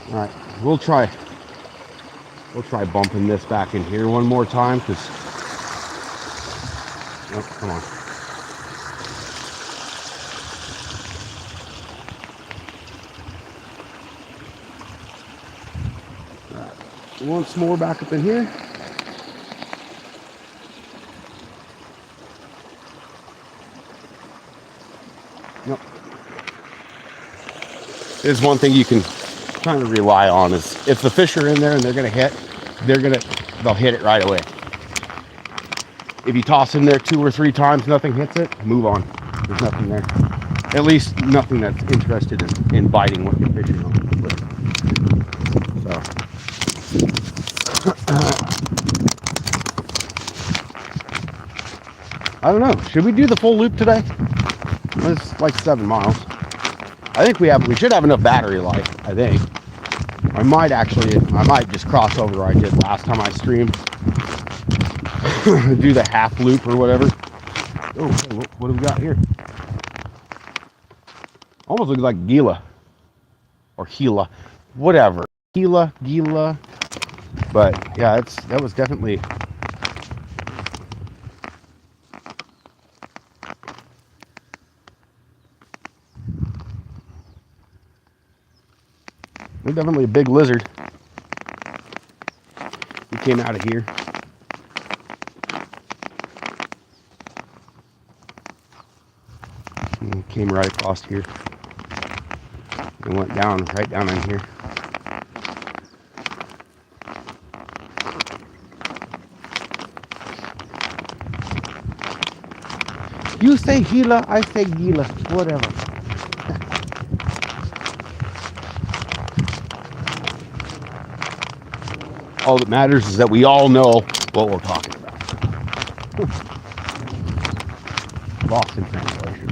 All right, we'll try bumping this back in here one more time, because oh, come on. All right, once more back up in here. Nope. There's one thing you can kind of rely on, is if the fish are in there and they're gonna hit, they'll hit it right away. If you toss in there 2 or 3 times, nothing hits it, move on. There's nothing there. At least nothing that's interested in biting what you're fishing on. So I don't know. Should we do the full loop today? It's like 7 miles. I think we should have enough battery life, I think. I might just cross over where I did last time I streamed. Do the half loop or whatever. Oh, what do we got here? Almost looks like Gila. Or Gila. Whatever. Gila. But yeah, that was definitely... They're definitely a big lizard. He came out of here. And came right across here. And went right down in here. You say Gila, I say Gila. Whatever. All that matters is that we all know what we're talking about. Lost in translation.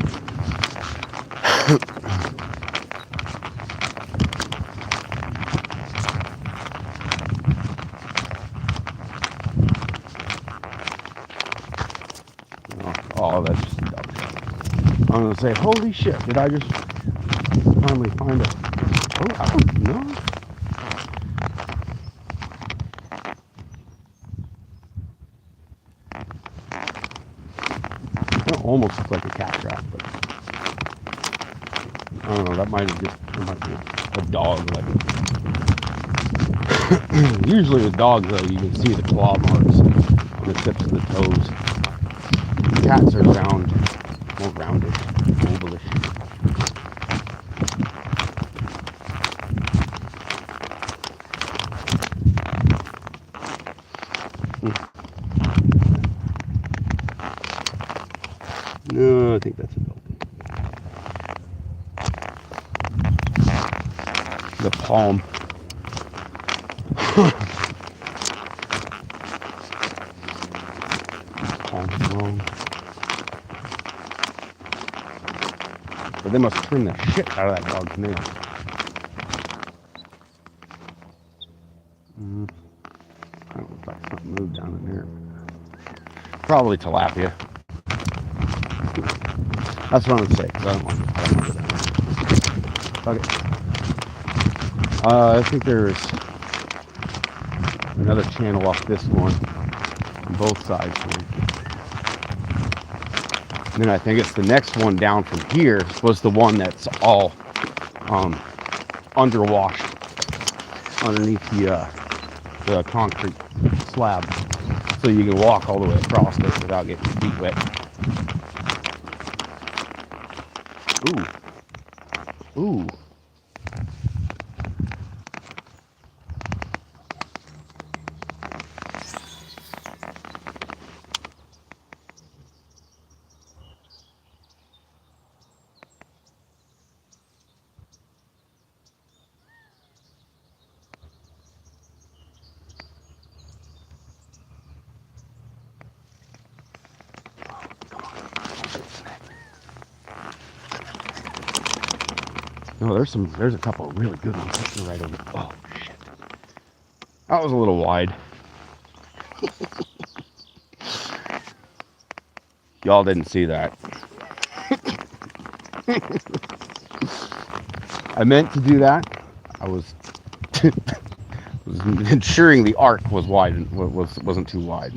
Oh, that's just dumb. I'm gonna say, holy shit, did I just finally find it? Oh, I don't know. Almost looks like a cat trap, but I don't know, that might be a dog. Like usually with dogs though, you can see the claw marks on the tips of the toes. Cats are more rounded, ovalish. No, I think that's a dolphin. The palm. Palm's wrong. But they must trim the shit out of that dog's nails. That looks like something moved down in there. Probably tilapia. That's what I'm gonna say, because I don't want that. Okay. I think there's another channel off this one on both sides here. And then I think it's the next one down from here was the one that's all underwashed. underneath the concrete slab, so you can walk all the way across it without getting your feet wet. Ooh. Ooh. No, there's a couple of really good ones sitting right over. Oh shit. That was a little wide. Y'all didn't see that. I meant to do that. I was ensuring the arc was wide and wasn't too wide.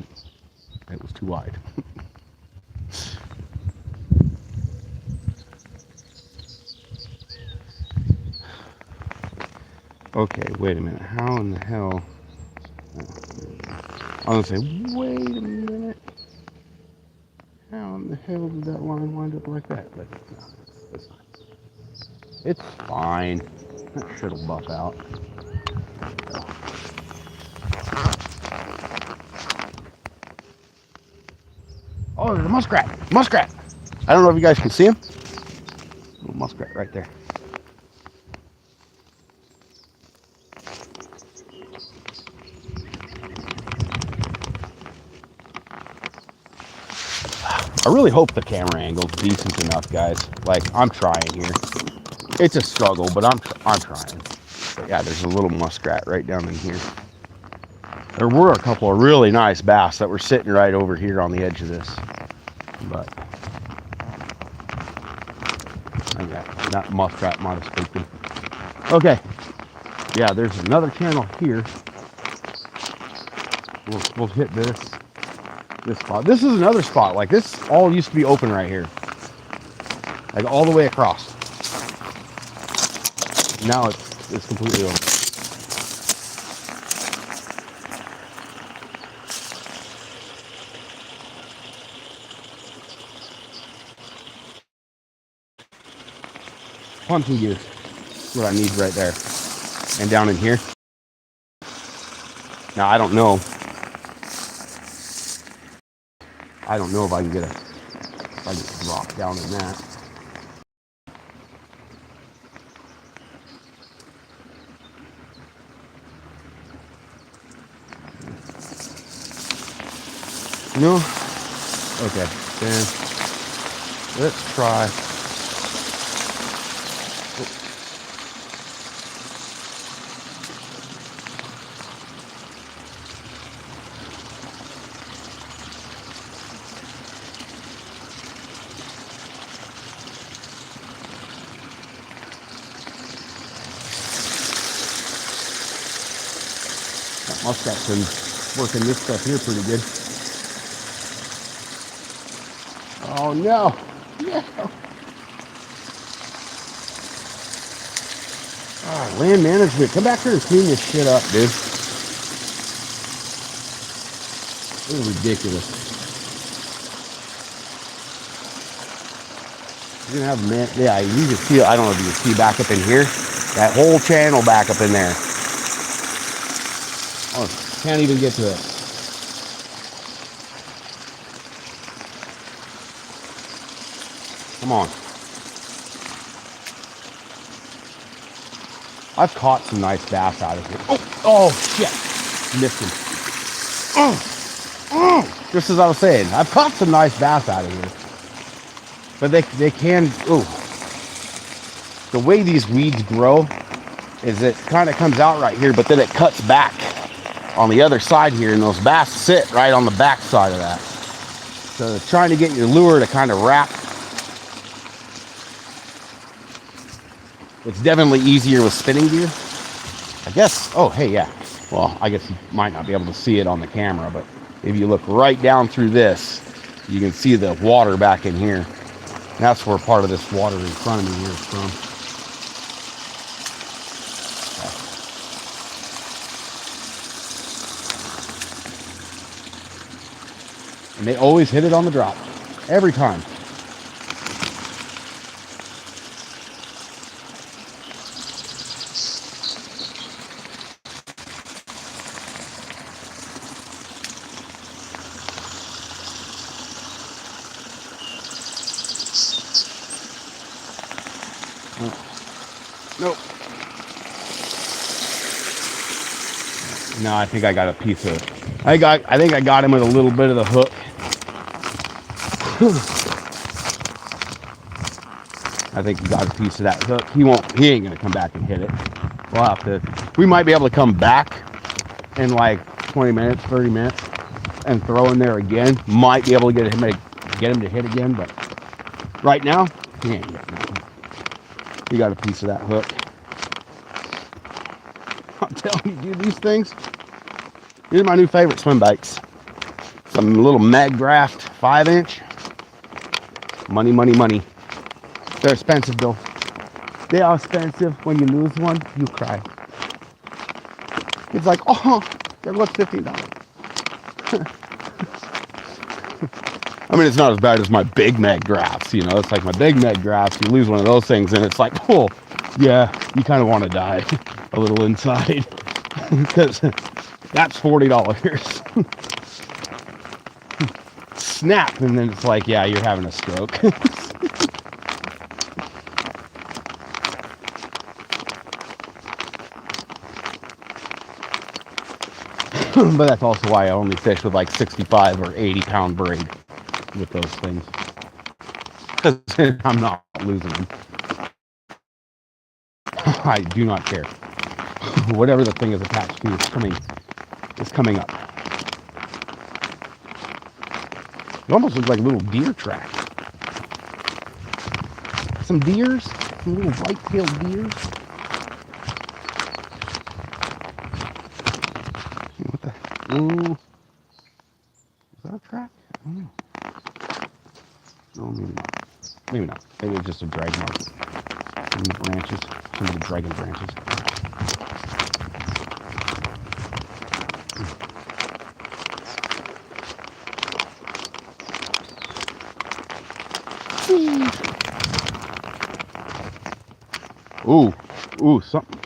It was too wide. Okay, wait a minute. How in the hell? I was gonna say, wait a minute. How in the hell did that line wind up like that? But no, it's fine. That shit'll buff out. Oh, there's a muskrat! Muskrat! I don't know if you guys can see him. Little muskrat right there. I really hope the camera angle's decent enough, guys. Like, I'm trying here. It's a struggle, but I'm trying. But yeah, there's a little muskrat right down in here. There were a couple of really nice bass that were sitting right over here on the edge of this. But that muskrat might have spooked him. Okay. Yeah, there's another channel here. We'll hit this spot. This is another spot. Like, this all used to be open right here. Like, all the way across. Now it's completely open. Hunting gear. That's what I need right there. And down in here. Now, I don't know if I can get a drop down in that. No? Okay, then let's try. That muskrat's been working this stuff here pretty good. Oh no! No! Oh, land management, come back here and clean this shit up, dude. This is ridiculous. You're gonna have man. Yeah, you can see. I don't know if you can see back up in here. That whole channel back up in there. Oh, can't even get to it. Come on. I've caught some nice bass out of here. Oh shit. Missed him. Just as I was saying, I've caught some nice bass out of here. But they can, the way these weeds grow is it kind of comes out right here, but then it cuts back on the other side here, and those bass sit right on the back side of that. So trying to get your lure to kind of wrap. It's definitely easier with spinning gear. I guess, oh, hey, yeah. Well, I guess you might not be able to see it on the camera, but if you look right down through this, you can see the water back in here. And that's where part of this water in front of me here is from. And they always hit it on the drop. Every time. Nope. No, I think I got a piece of it. I think I got him with a little bit of the hook. I think he got a piece of that hook. He ain't gonna come back and hit it. We'll have to, we might be able to come back in like 20 minutes, 30 minutes and throw in there again. Might be able to get him to hit again, but right now, he ain't getting nothing. He got a piece of that hook. I'm telling you, dude, these things, these are my new favorite swim baits. Some little Maggraft 5-inch. Money, money, money. They're expensive though. They are expensive. When you lose one, you cry. It's like, oh, there goes $15. I mean, it's not as bad as my big Maggraphs, you know. It's like my big Maggraphs. You lose one of those things, and it's like, oh, yeah, you kind of want to die a little inside because that's $40. Snap, and then it's like, yeah, you're having a stroke. But that's also why I only fish with like 65 or 80 pound braid with those things, because I'm not losing them. I do not care. Whatever the thing is attached to is coming up. It almost looks like a little deer track. Some deers, some little white-tailed deers. What the? Ooh. Is that a track? I don't know. No, maybe not. Maybe not. Maybe it's just a drag mark. Some branches. Some of the dragon branches. Ooh, ooh, something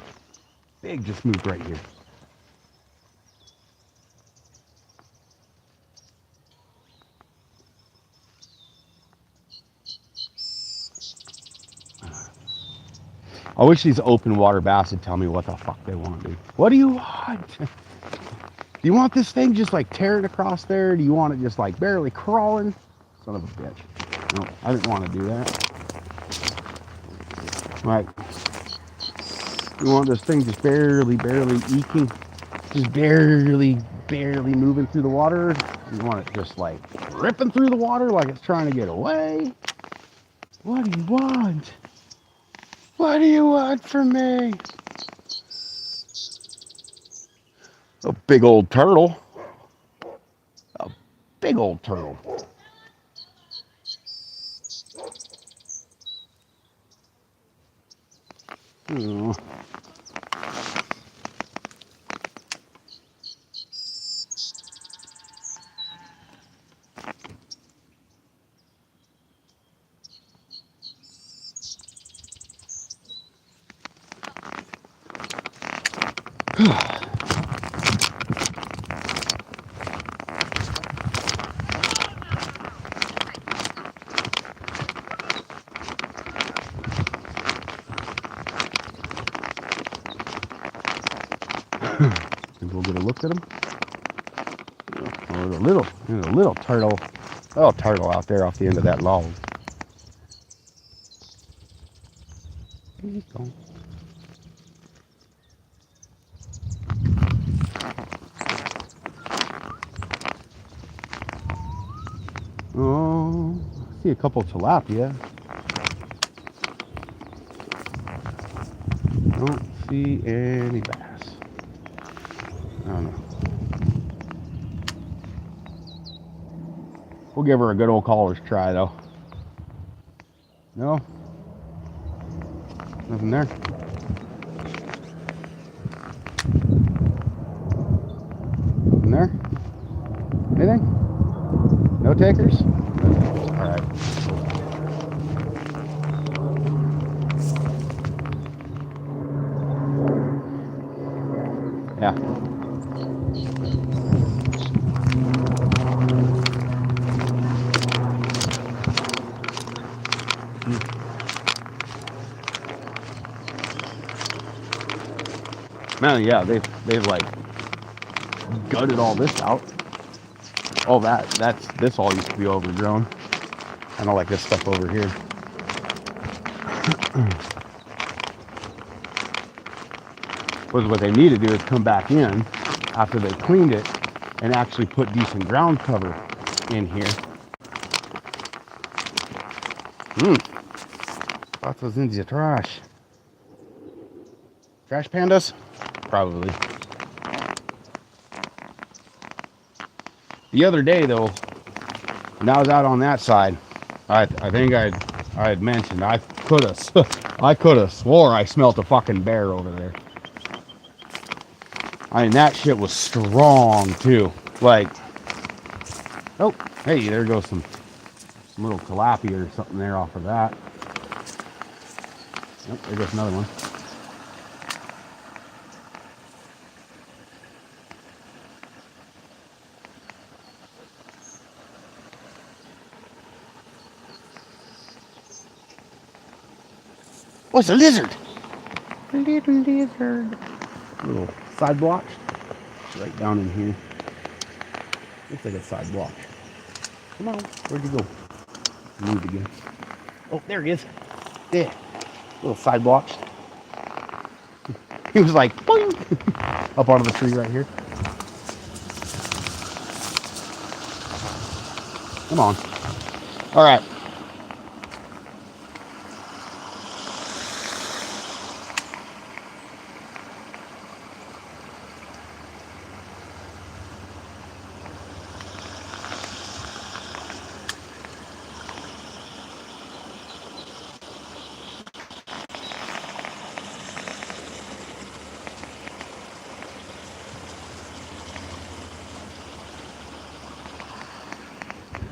big just moved right here. I wish these open water bass would tell me what the fuck they want, dude. What do you want? Do you want this thing just like tearing across there? Do you want it just like barely crawling? Son of a bitch. No, I didn't want to do that. Like, you want this thing just barely eking, just barely moving through the water? You want it just like ripping through the water like it's trying to get away? What do you want? What do you want from me? A big old turtle. A big old turtle. Oh. Think we'll get a look at them. Oh, there's a little turtle. Oh, turtle out there off the end of that log. He's gone. Oh, I see a couple of tilapia. Don't see any bass. I don't know. We'll give her a good old caller's try, though. No? Nothing there. Nothing there? Anything? No takers? All right. Yeah. Man, yeah, they've like gutted all this out. Oh, this all used to be overgrown. I don't like this stuff over here. What they need to do is come back in after they cleaned it and actually put decent ground cover in here. Thought those in the trash. Trash pandas? Probably. The other day though, when I was out on that side, I think I had mentioned I could have swore I smelt a fucking bear over there. I mean, that shit was strong too. Like, oh, hey, there goes some little tilapia or something there off of that. Oh, there goes another one. Oh, it's a lizard. A little lizard. A little side blotch. Right down in here. Looks like a side blotch. Come on. Where'd you go? Moved again. Oh, there he is. There. Little side blotch. He was like, boing, up onto the tree right here. Come on. All right.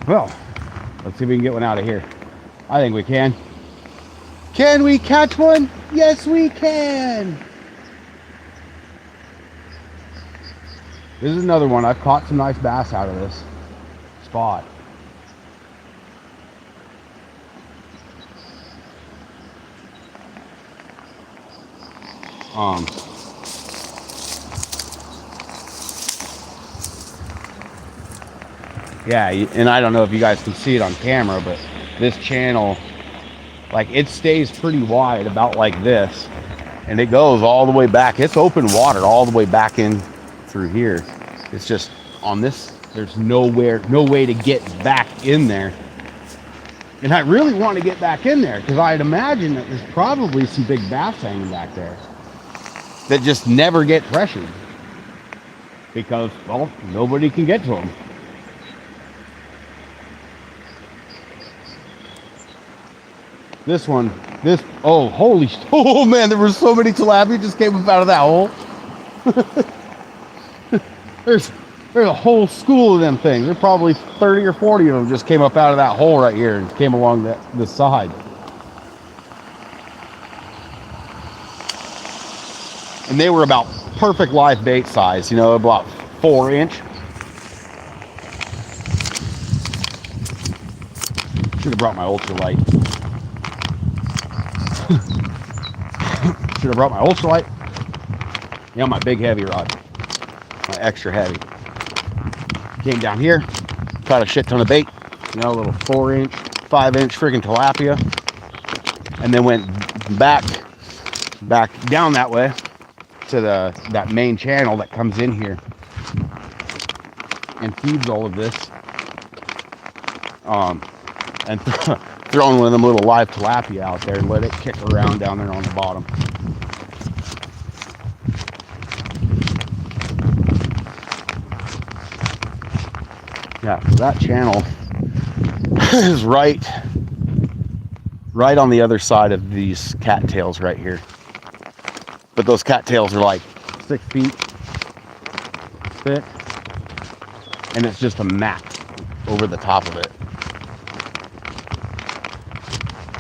Well, let's see if we can get one out of here. I think we can. Can we catch one? Yes, we can. This is another one. I've caught some nice bass out of this spot. Yeah, and I don't know if you guys can see it on camera, but this channel, like, it stays pretty wide, about like this, and it goes all the way back. It's open water all the way back in through here. It's just on this, there's no way to get back in there. And I really want to get back in there because I'd imagine that there's probably some big bass hanging back there that just never get pressured because, well, nobody can get to them. Oh, holy, oh man, there were so many tilapia just came up out of that hole. There's a whole school of them things. There's probably 30 or 40 of them just came up out of that hole right here and came along this side. And they were about perfect live bait size, you know, about 4-inch. Should have brought my ultralight. Should have brought my ultralight. You know, my big heavy rod. My extra heavy. Came down here, caught a shit ton of bait. You know, a little 4-inch, 5-inch friggin' tilapia. And then went back down that way to that main channel that comes in here and feeds all of this. And throwing one of them little live tilapia out there and let it kick around down there on the bottom. Yeah, so that channel is right on the other side of these cattails right here. But those cattails are like 6 feet thick, and it's just a mat. over the top of it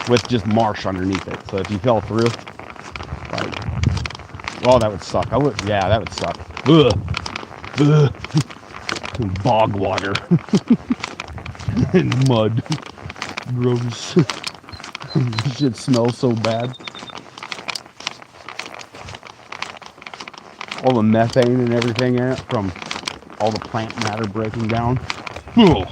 with just marsh underneath it. So if you fell through, like, well, that would suck. Yeah, that would suck. Ugh. Ugh. Bog water and mud. Gross. Shit smells so bad. All the methane and everything in it from all the plant matter breaking down. Ugh.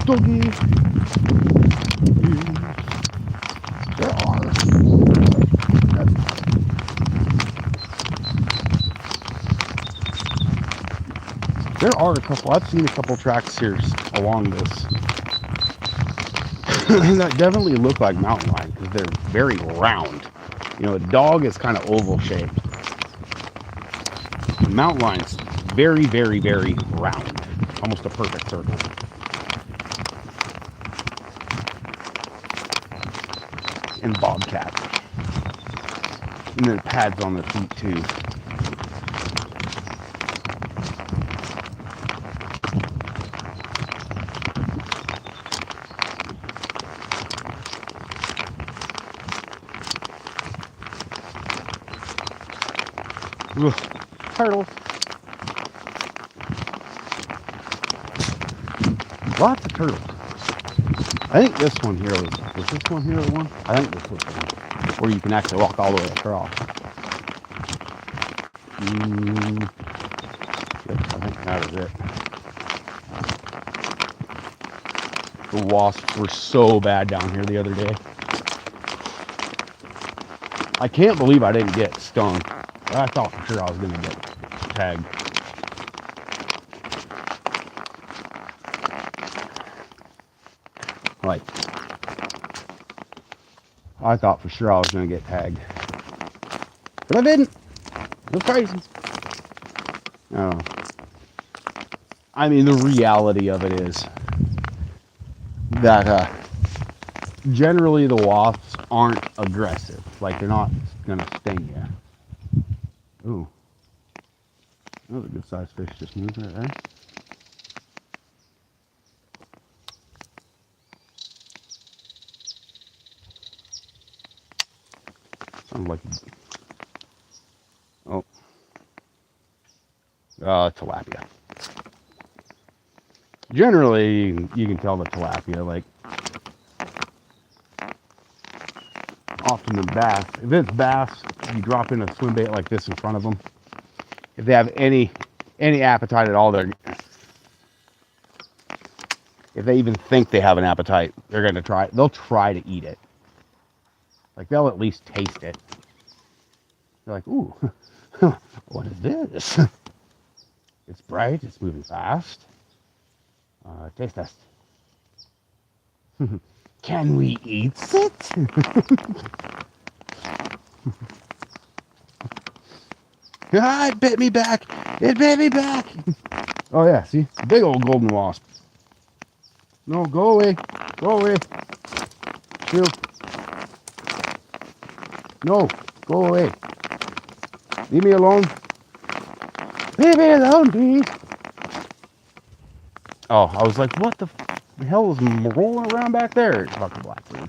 Doggy. There are a couple. I've seen a couple tracks here along this that definitely look like mountain lion because they're very round. You know, a dog is kind of oval shaped. The mountain lion's very, very, very round, almost a perfect circle. And bobcat, and then pads on their feet too. Ugh, turtles. Lots of turtles. I think this one here was this one here the one? I think this was the one where you can actually walk all the way across. Yep, I think that is it. The wasps were so bad down here the other day. I can't believe I didn't get stung. I thought for sure I was going to get tagged. Like, I thought for sure I was going to get tagged. But I didn't. It was crazy. Oh. I mean, the reality of it is that generally the wasps aren't aggressive. Like, they're not going to sting you. Ooh. That was a good sized fish just moved right there. Sounds like, oh, tilapia. Generally, you can tell the tilapia, like, often the bass. If it's bass, you drop in a swim bait like this in front of them. If they have any appetite at all, if they even think they have an appetite, they're gonna try. They'll try to eat it. Like, they'll at least taste it. They're like, ooh, what is this? It's bright. It's moving fast. Taste test. Can we eat it? Ah, it bit me back. It bit me back. Oh yeah, see? Big old golden wasp. No, go away. Go away. Shoo. No, go away. Leave me alone. Leave me alone, please. Oh, I was like, what the hell is rolling around back there? It's fucking blackbird.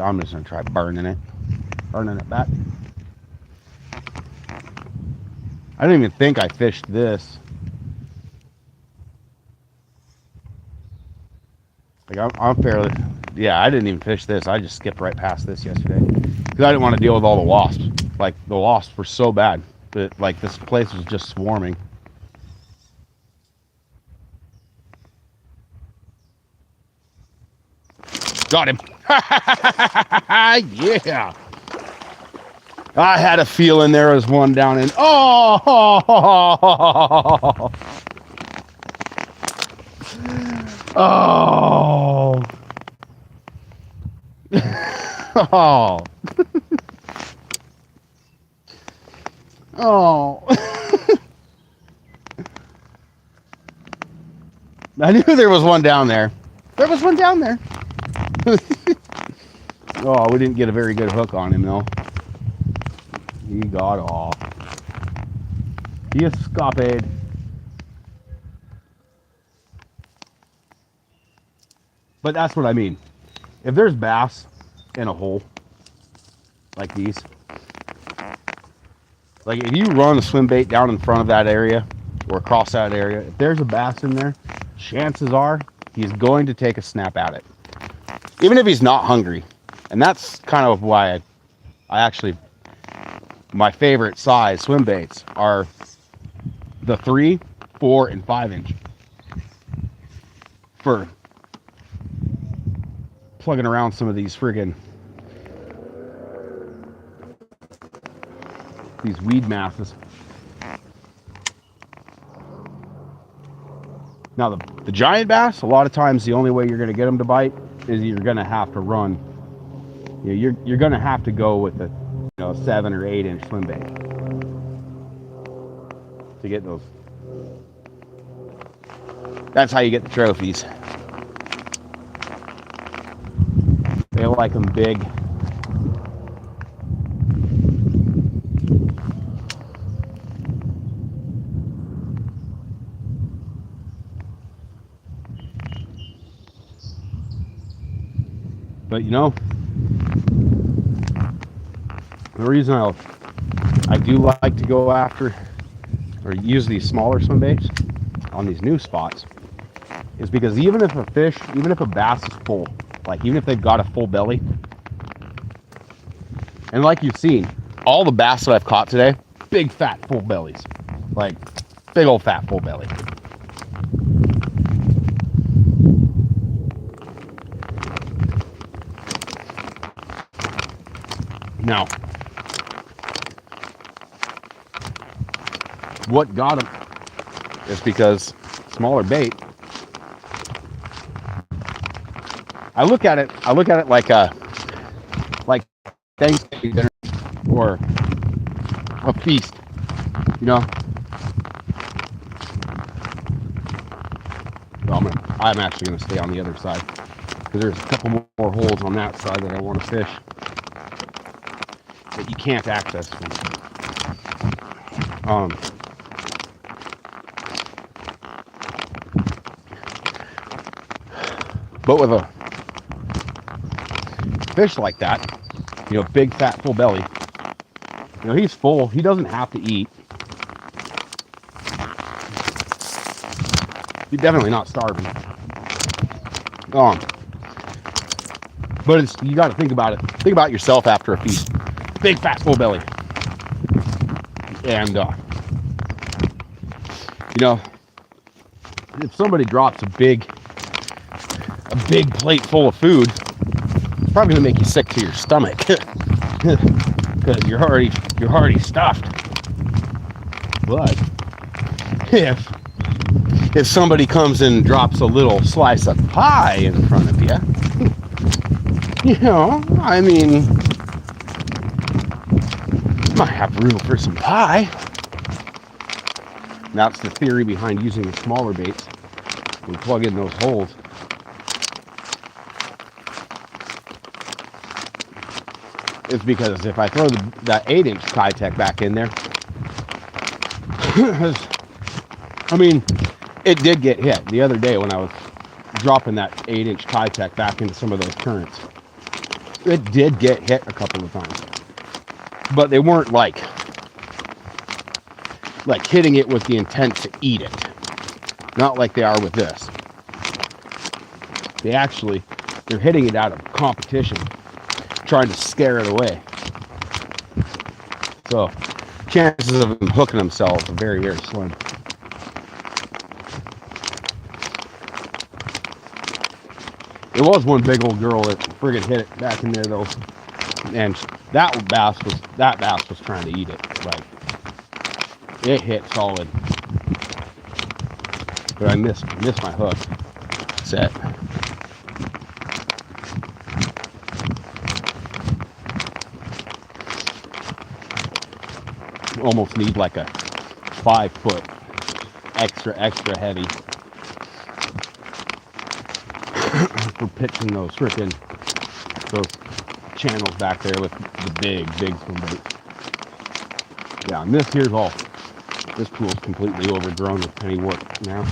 I'm just gonna try burning it back. I didn't even think I fished this. Like, I'm fairly, yeah, I didn't even fish this. I just skipped right past this yesterday because I didn't want to deal with all the wasps. Like, the wasps were so bad that, like, this place was just swarming. Got him. Yeah. I had a feeling there was one down in, oh. Oh. Oh. Oh. I knew there was one down there. There was one down there. Oh, we didn't get a very good hook on him though. He got off. He escaped. But that's what I mean. If there's bass in a hole like these, like if you run a swim bait down in front of that area or across that area, if there's a bass in there, chances are he's going to take a snap at it, even if he's not hungry. And that's kind of why I actually, my favorite size swim baits are the 3, 4, and 5 inch for plugging around some of these friggin' these weed masses. Now the giant bass, a lot of times the only way you're going to get them to bite is you're going to have to run. You know, you're going to have to go with a 7 or 8 inch swim bait to get those. That's how you get the trophies. They like them big. But the reason I do like to go after or use these smaller swim baits on these new spots is because even if a bass is full, like even if they've got a full belly, and like you've seen, all the bass that I've caught today, big fat full bellies, like big old fat full belly. Now, what got them is because smaller bait. I look at it like Thanksgiving dinner or a feast, Well, I'm actually going to stay on the other side because there's a couple more holes on that side that I want to fish that you can't access from. But with a fish like that, big fat full belly, he's full. He doesn't have to eat. He's definitely not starving. But you got to think about it. Think about yourself after a feast. Big fat full belly, and if somebody drops a big plate full of food, it's probably gonna make you sick to your stomach because you're already stuffed. But if somebody comes and drops a little slice of pie in front of you, I mean, might have room for some pie. That's the theory behind using the smaller baits and plug in those holes. It's because if I throw that 8-inch Kitech back in there, I mean, it did get hit the other day when I was dropping that 8-inch Kitech back into some of those currents. It did get hit a couple of times, but they weren't like hitting it with the intent to eat it. Not like they are with this. They're hitting it out of competition, trying to scare it away. So chances of them hooking themselves are very, very slim. There was one big old girl that friggin' hit it back in there though, and that bass was trying to eat it. Like, it hit solid, but I missed my hook. set. Almost need like a 5-foot extra heavy for pitching those channels back there with the big swim baits. Yeah, and this pool's completely overgrown with pennywort now.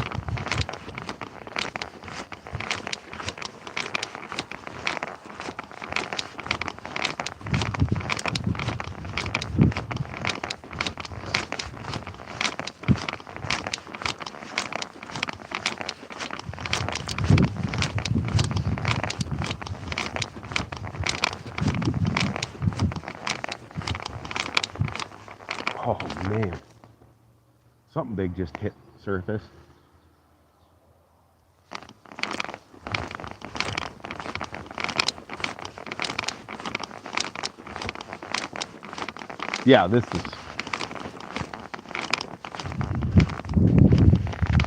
Oh man, something big just hit the surface. Yeah, this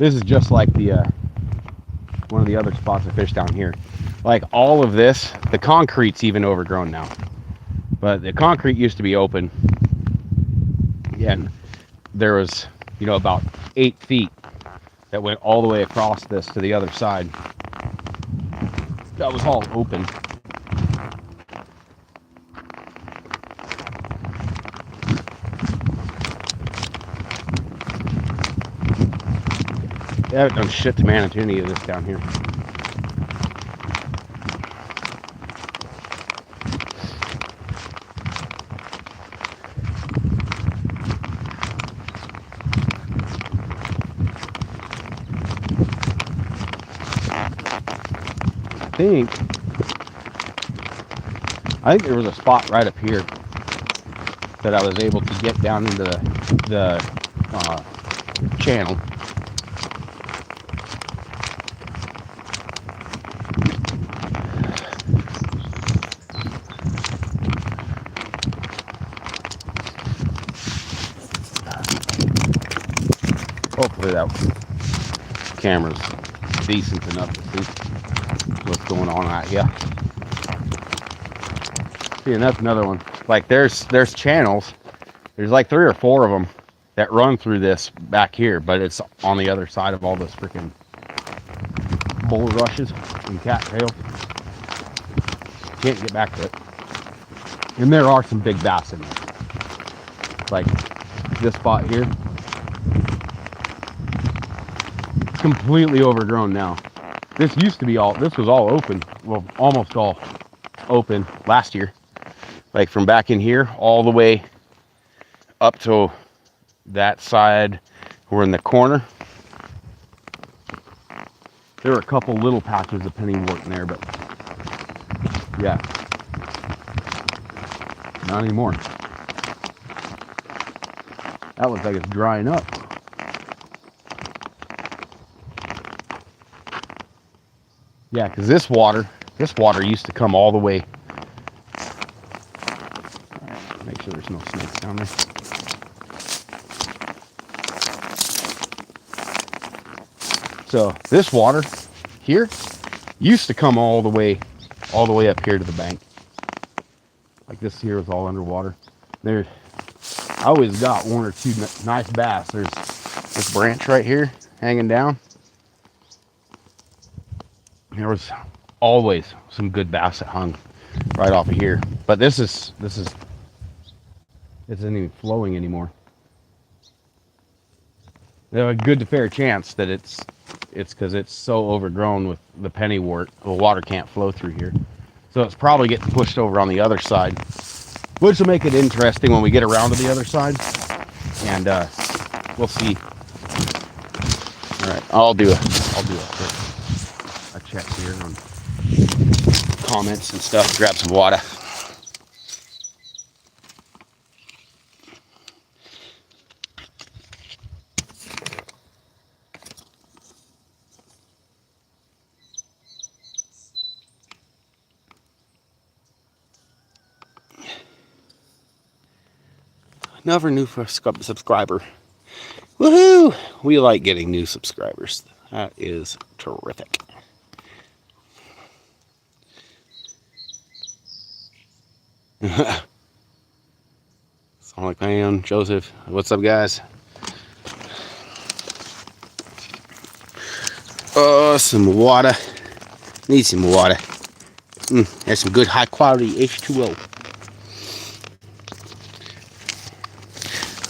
is just like the one of the other spots I fished down here. Like all of this, the concrete's even overgrown now, but the concrete used to be open. Yeah, and there was, about 8 feet that went all the way across this to the other side. That was all open. They haven't done shit to manage any of this down here. I think there was a spot right up here that I was able to get down into the channel. Hopefully that camera's decent enough to see what's going on out here. See, and that's another one. Like there's channels. There's like 3 or 4 of them that run through this back here, but it's on the other side of all those freaking bulrushes and cattails. Can't get back to it. And there are some big bass in there. Like this spot here. It's completely overgrown now. This was all open. Well, almost all open last year. Like from back in here all the way up to that side. We're in the corner. There were a couple little patches of pennywort in there, but yeah, not anymore. That looks like it's drying up. Yeah, because this water used to come all the way. Make sure there's no snakes down there. So this water here used to come all the way up here to the bank. Like this here was all underwater. I always got 1 or 2 nice bass. There's this branch right here hanging down. There was always some good bass that hung right off of here. But this isn't even flowing anymore. There's a good to fair chance that it's because it's so overgrown with the pennywort, the water can't flow through here. So it's probably getting pushed over on the other side, which will make it interesting when we get around to the other side. And we'll see. All right, I'll do a check here on comments and stuff. Grab some water. Another new subscriber. Woohoo! We like getting new subscribers. That is terrific. Sonic Pan, Joseph. What's up, guys? Oh, some water. Need some water. That's some good high quality H2O.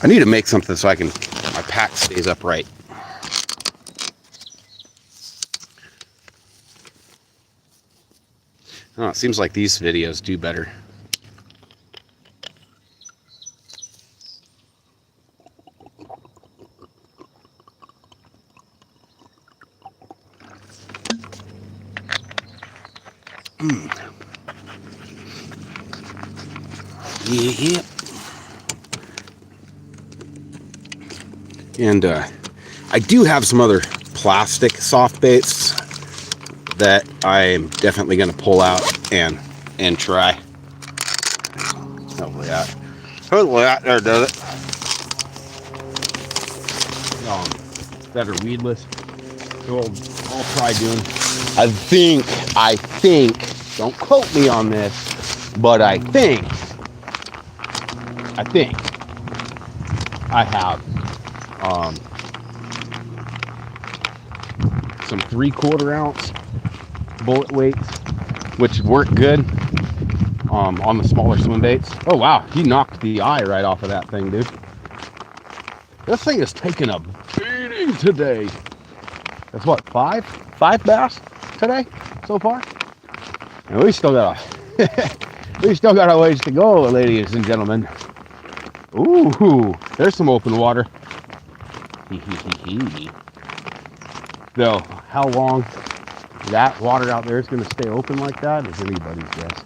I need to make something so my pack stays upright. Oh, it seems like these videos do better. Yeah. And I do have some other plastic soft baits that I'm definitely going to pull out and try. Hopefully that there does it. That are weedless. So I'll try doing. I think. Don't quote me on this, but I think I have some 3/4 ounce bullet weights, which work good on the smaller swim baits. Oh wow, he knocked the eye right off of that thing, dude. This thing is taking a beating today. That's what, five bass today so far? And we still got a ways to go, ladies and gentlemen. Ooh, there's some open water. Though, how long that water out there is going to stay open like that is anybody's guess.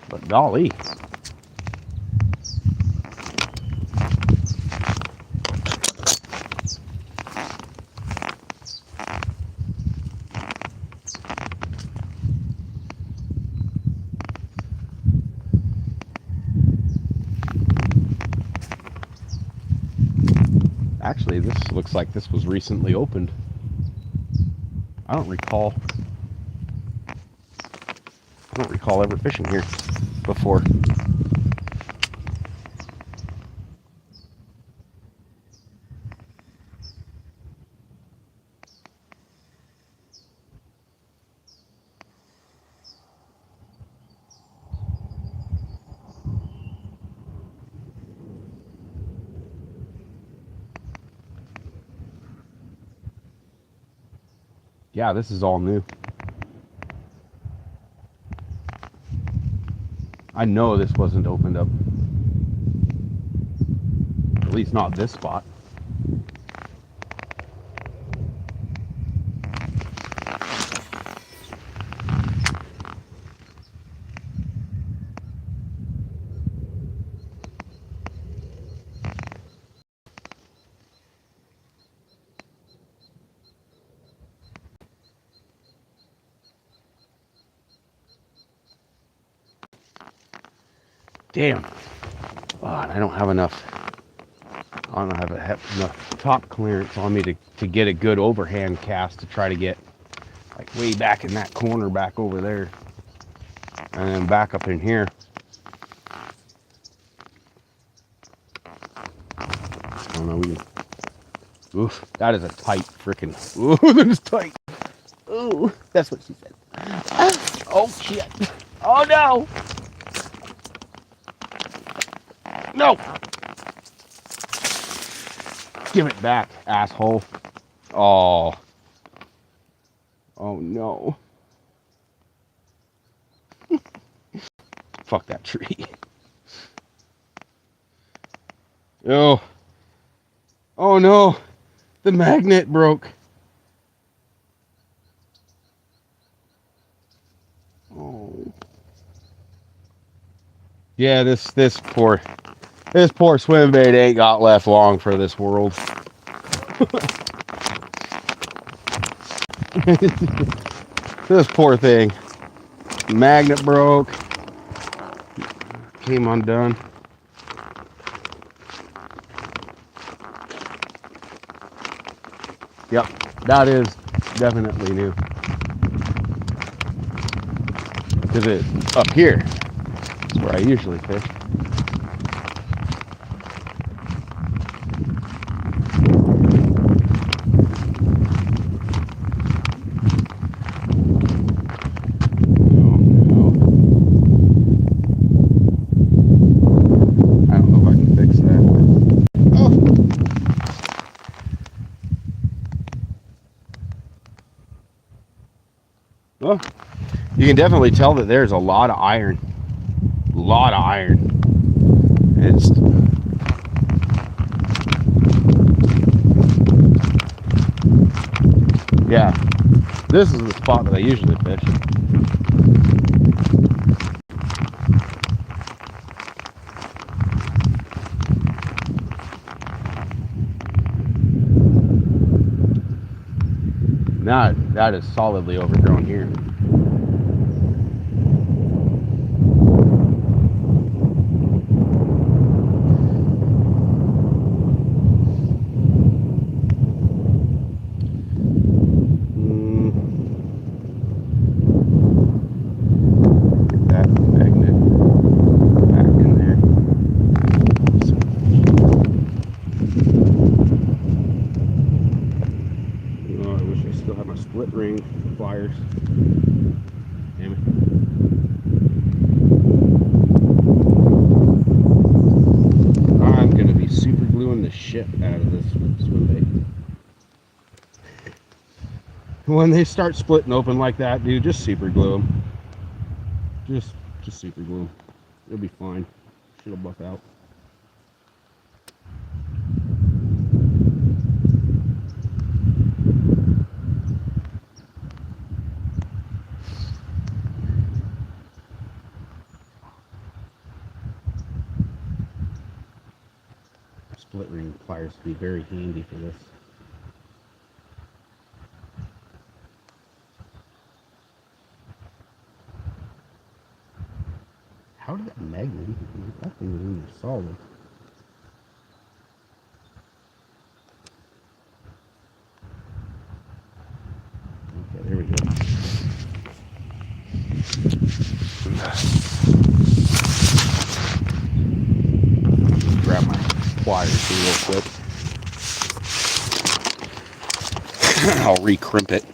But golly. Actually, this looks like this was recently opened. I don't recall ever fishing here before. Yeah, this is all new. I know this wasn't opened up. At least not this spot. Damn. Oh, and I don't have enough enough top clearance on me to get a good overhand cast to try to get like way back in that corner back over there. And then back up in here. I don't know, oof, that is a tight freaking, ooh, that is tight. Ooh, that's what she said. Oh shit. Oh no. No! Give it back, asshole. Oh. Oh no. Fuck that tree. Oh. Oh no. The magnet broke. Oh. Yeah, this poor swim bait ain't got left long for this world. This poor thing. Magnet broke. Came undone. Yep, that is definitely new. Because it up here is where I usually fish. I don't know if I can fix that. Oh! Well, you can definitely tell that there's a lot of iron. A lot of iron. It's yeah. This is the spot that I usually fish. Now that is solidly overgrown here. Get that magnet back in there. Oh, I wish I still had my split ring pliers. Damn it. I'm gonna be super gluing the shit out of this swim bait. When they start splitting open like that, dude, just super glue them. Just super glue them. It'll be fine. Shit'll buff out. Split ring pliers would be very handy for this. How did that magnet? That thing was in there solid. Okay, there we go. Grab my pliers here real quick. I'll recrimp it.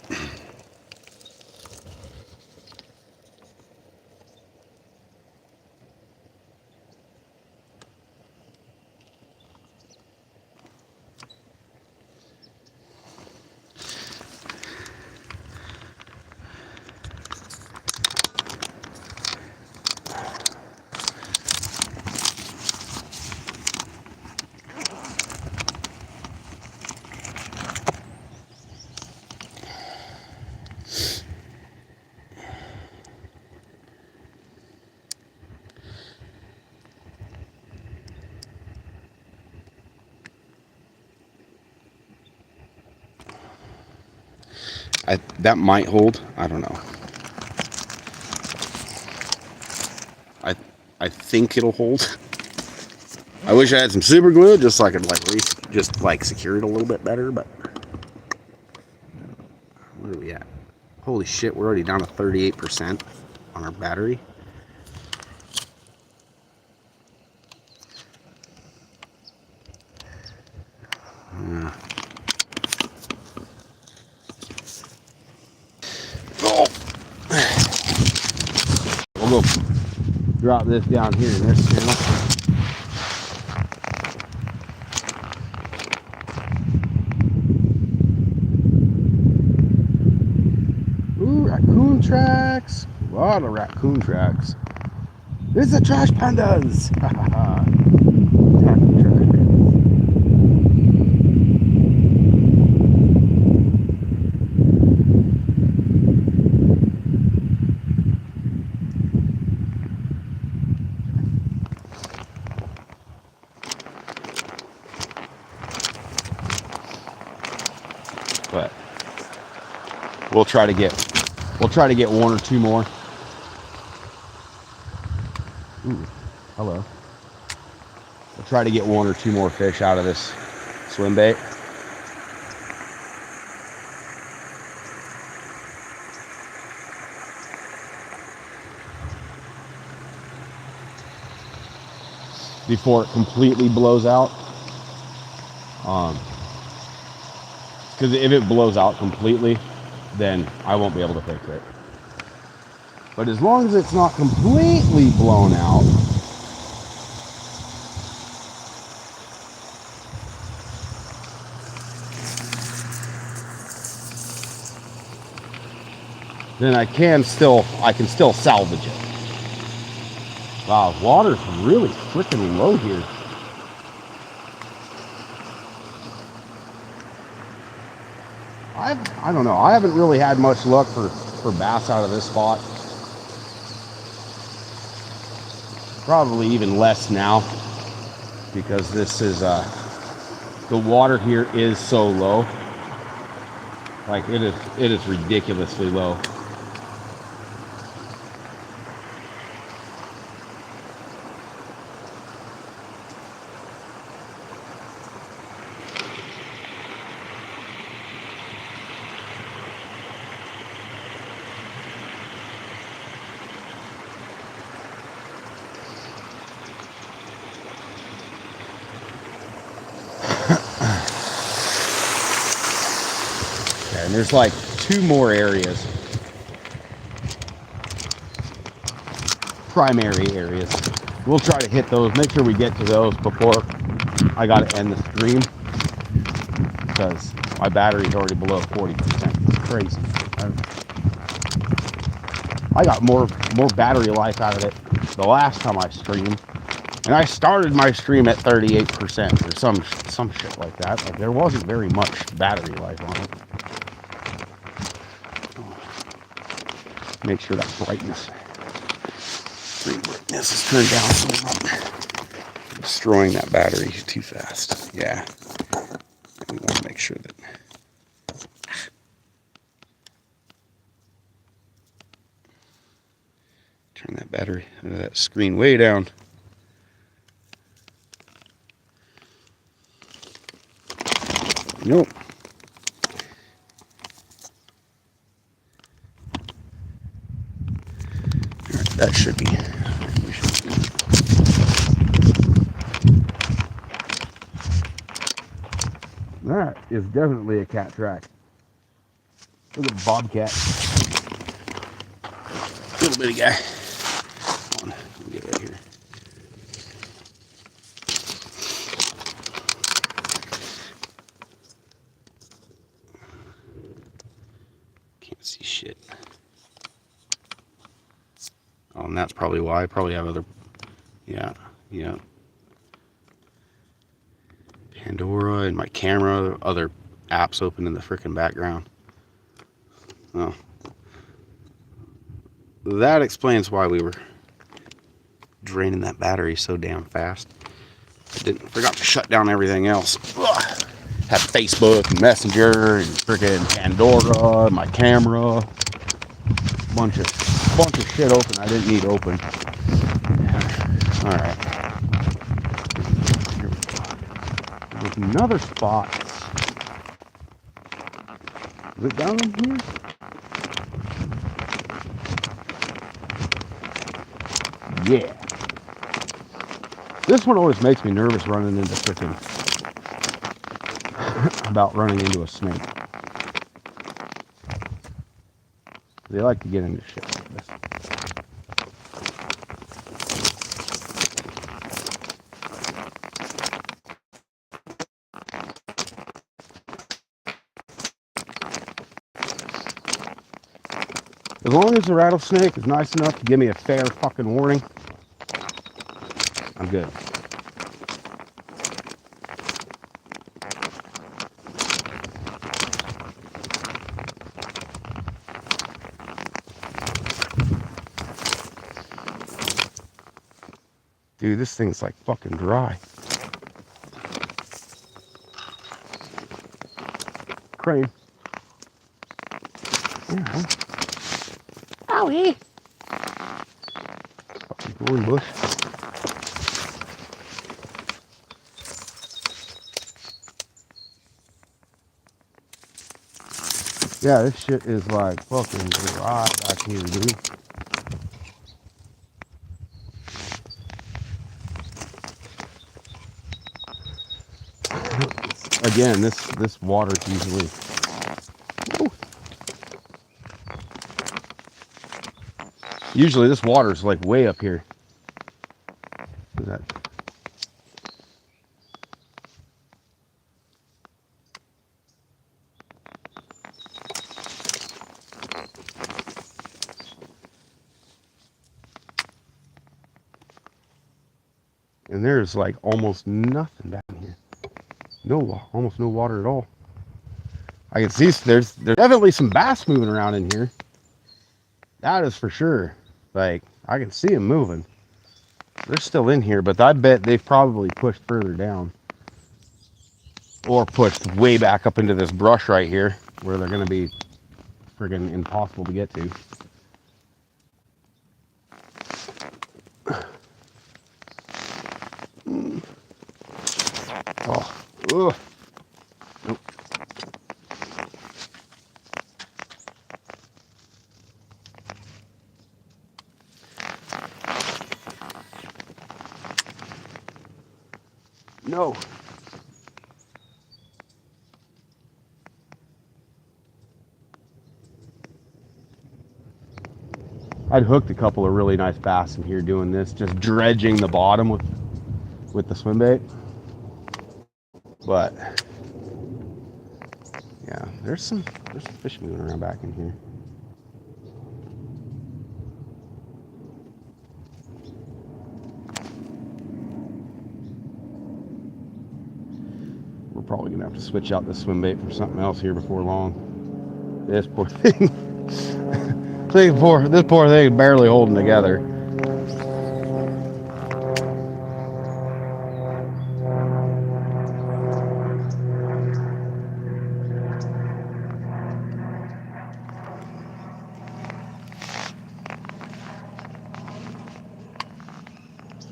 That might hold. I don't know. I think it'll hold. I wish I had some super glue just so I could like secure it a little bit better, but where are we at? Holy shit, we're already down to 38% on our battery. We'll go drop this down here in this channel. Ooh, raccoon tracks. A lot of raccoon tracks. This is the trash pandas. Ha ha ha. Tacky trash pandas. But we'll try to get one or two more. Ooh, hello. We'll try to get one or two more fish out of this swim bait. before it completely blows out. Because if it blows out completely, then I won't be able to fix it. But as long as it's not completely blown out, then I can still salvage it. Wow, water's really freaking low here. I don't know. I haven't really had much luck for bass out of this spot. Probably even less now, because this is the water here is so low. Like it is ridiculously low. And there's like 2 more areas, primary areas. We'll try to hit those, make sure we get to those before I gotta end the stream, because my battery's already below 40%. It's crazy. I got more battery life out of it the last time I streamed, and I started my stream at 38% or some shit like that. Like there wasn't very much battery life on it. Make sure that screen brightness is turned down so I'm not destroying that battery too fast. Yeah. And we want to make sure that turn that battery, that screen way down. Nope. That should be. That is definitely a cat track. Look at the bobcat. Little bitty guy. Come on, let me get right here. Can't see shit. Oh, and that's probably why. I probably have other, yeah. Pandora and my camera, other apps open in the freaking background. Oh. That explains why we were draining that battery so damn fast. I forgot to shut down everything else. Ugh. Had Facebook and Messenger and freaking Pandora, my camera, bunch of shit open I didn't need open. All right. There's another spot. Is it down in here? Yeah. This one always makes me nervous running into freaking about running into a snake. They like to get into shit like this. As long as the rattlesnake is nice enough to give me a fair fucking warning, I'm good. Dude, this thing's like fucking dry. Crane. Yeah. Owie! Fucking thorn bush. Yeah, this shit is like fucking dry back here, dude. again, this water is usually. Ooh. Usually this water is like way up here. Look at that. And there's like almost nothing down here. No, almost no water at all. I can see there's definitely some bass moving around in here. That is for sure. Like, I can see them moving. They're still in here, but I bet they've probably pushed further down. Or pushed way back up into this brush right here, where they're going to be friggin' impossible to get to. Oh, ugh. Nope. No. I'd hooked a couple of really nice bass in here doing this, just dredging the bottom with the swim bait. But yeah, there's some fish moving around back in here. We're probably gonna have to switch out this swim bait for something else here before long. This poor thing. This poor thing is barely holding together.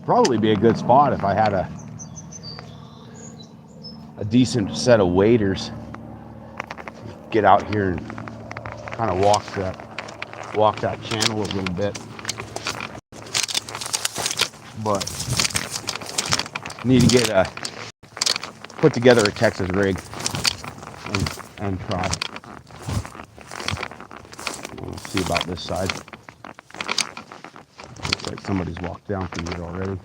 Probably be a good spot if I had a decent set of waders. Get out here and kind of walk that channel a little bit. But need to get put together a Texas rig and try. We'll see about this side. Looks like somebody's walked down through here already.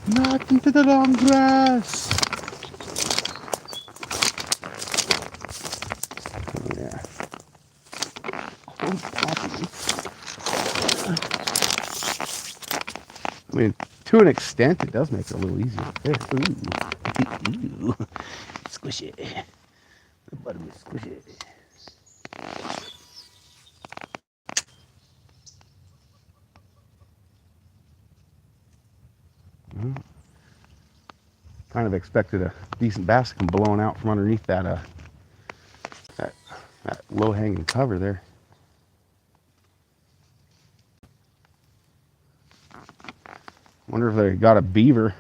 Not into the long grass. Yeah. I mean, to an extent, it does make it a little easier. Ooh. Squish it. The bottom is squish it. Kind of expected a decent bass to come blowing out from underneath that low-hanging cover there. Wonder if they got a beaver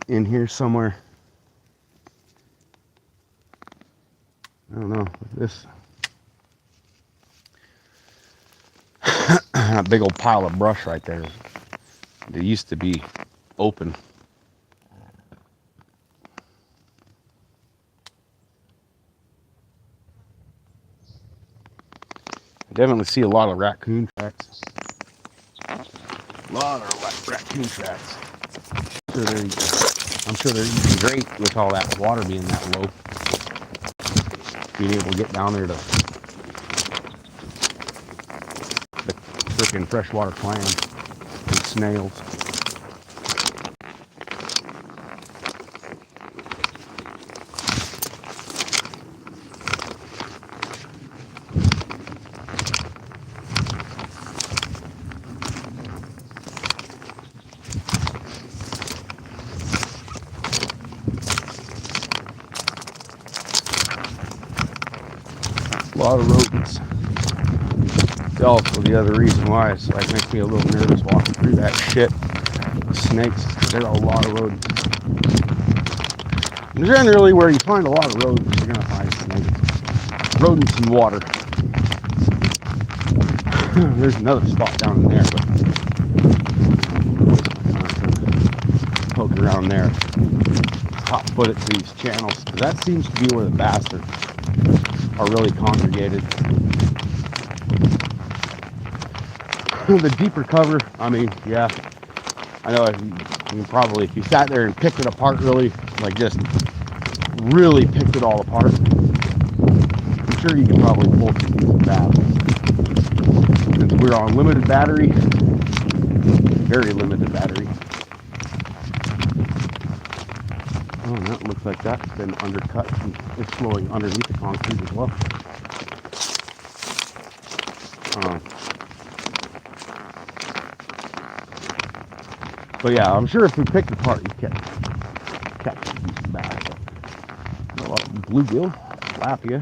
in here somewhere. I don't know. This that big old pile of brush right there. It used to be open. I definitely see a lot of raccoon tracks. A lot of raccoon tracks. I'm sure they're eating great with all that water being that low. Being able to get down there to the freaking freshwater clams and snails. A lot of rodents. It's also the other reason why it's like makes me a little nervous walking through that shit. The snakes, there's a lot of rodents. And generally, where you find a lot of rodents, you're gonna find snakes. rodents and water. There's another spot down in there, but poke around there, top foot it to these channels, because that seems to be where the bass are really congregated. The deeper cover, I mean, yeah, I know you can probably, if you sat there and picked it apart really, like just really picked it all apart, I'm sure you can probably pull some decent bass. Since we're on limited battery, very limited battery. Oh, and that looks like that's been undercut and it's flowing underneath the concrete as well. But yeah, I'm sure if we picked apart, you catch some decent bass. A lot of bluegill, tilapia.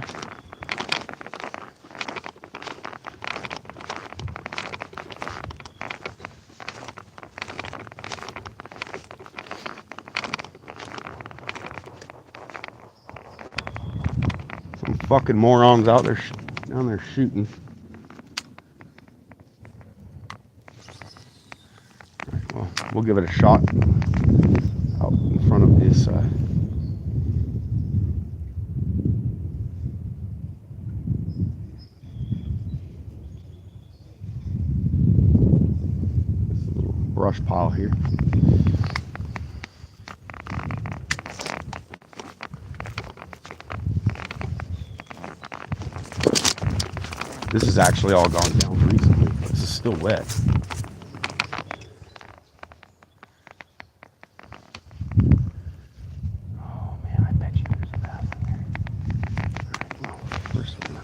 Some fucking morons out there down there shooting. Well, we'll give it a shot out in front of this. This little brush pile here. This has actually all gone down recently, but this is still wet. Oh man, I bet you there's a bass in there. Alright, well, first one.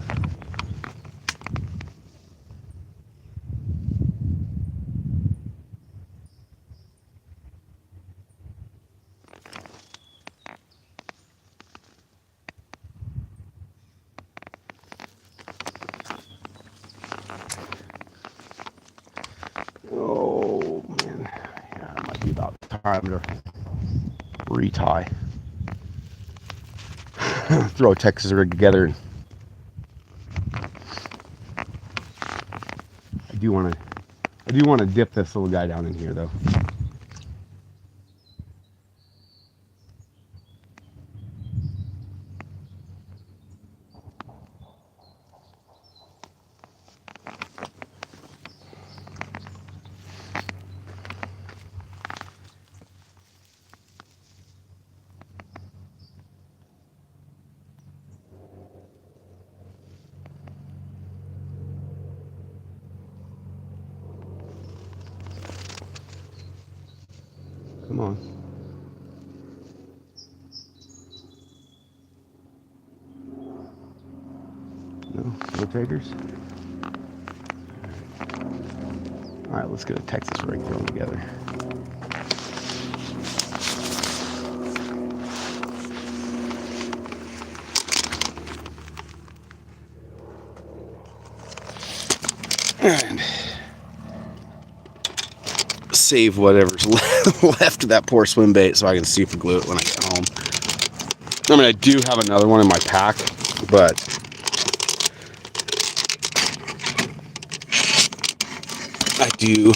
Oh man, yeah, it might be about time to retie. Throw a Texas rig together. I do want to dip this little guy down in here though. Come on. No takers? Alright, let's get a Texas rig thrown together. And save whatever's left of that poor swim bait so I can super glue it when I get home. I mean, I do have another one in my pack, but I do.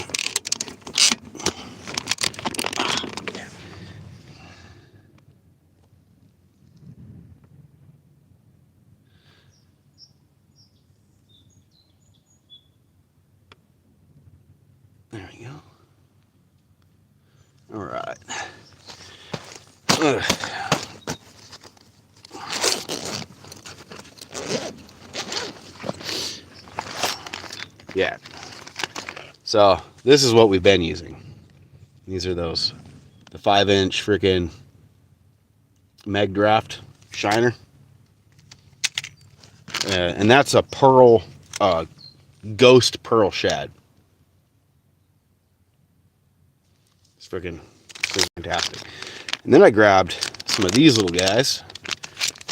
There we go. All right. Ugh. Yeah. So this is what we've been using. These are the 5-inch freaking Meg Draft Shiner. And that's a pearl, ghost pearl shad. It's freaking fantastic. And then I grabbed some of these little guys,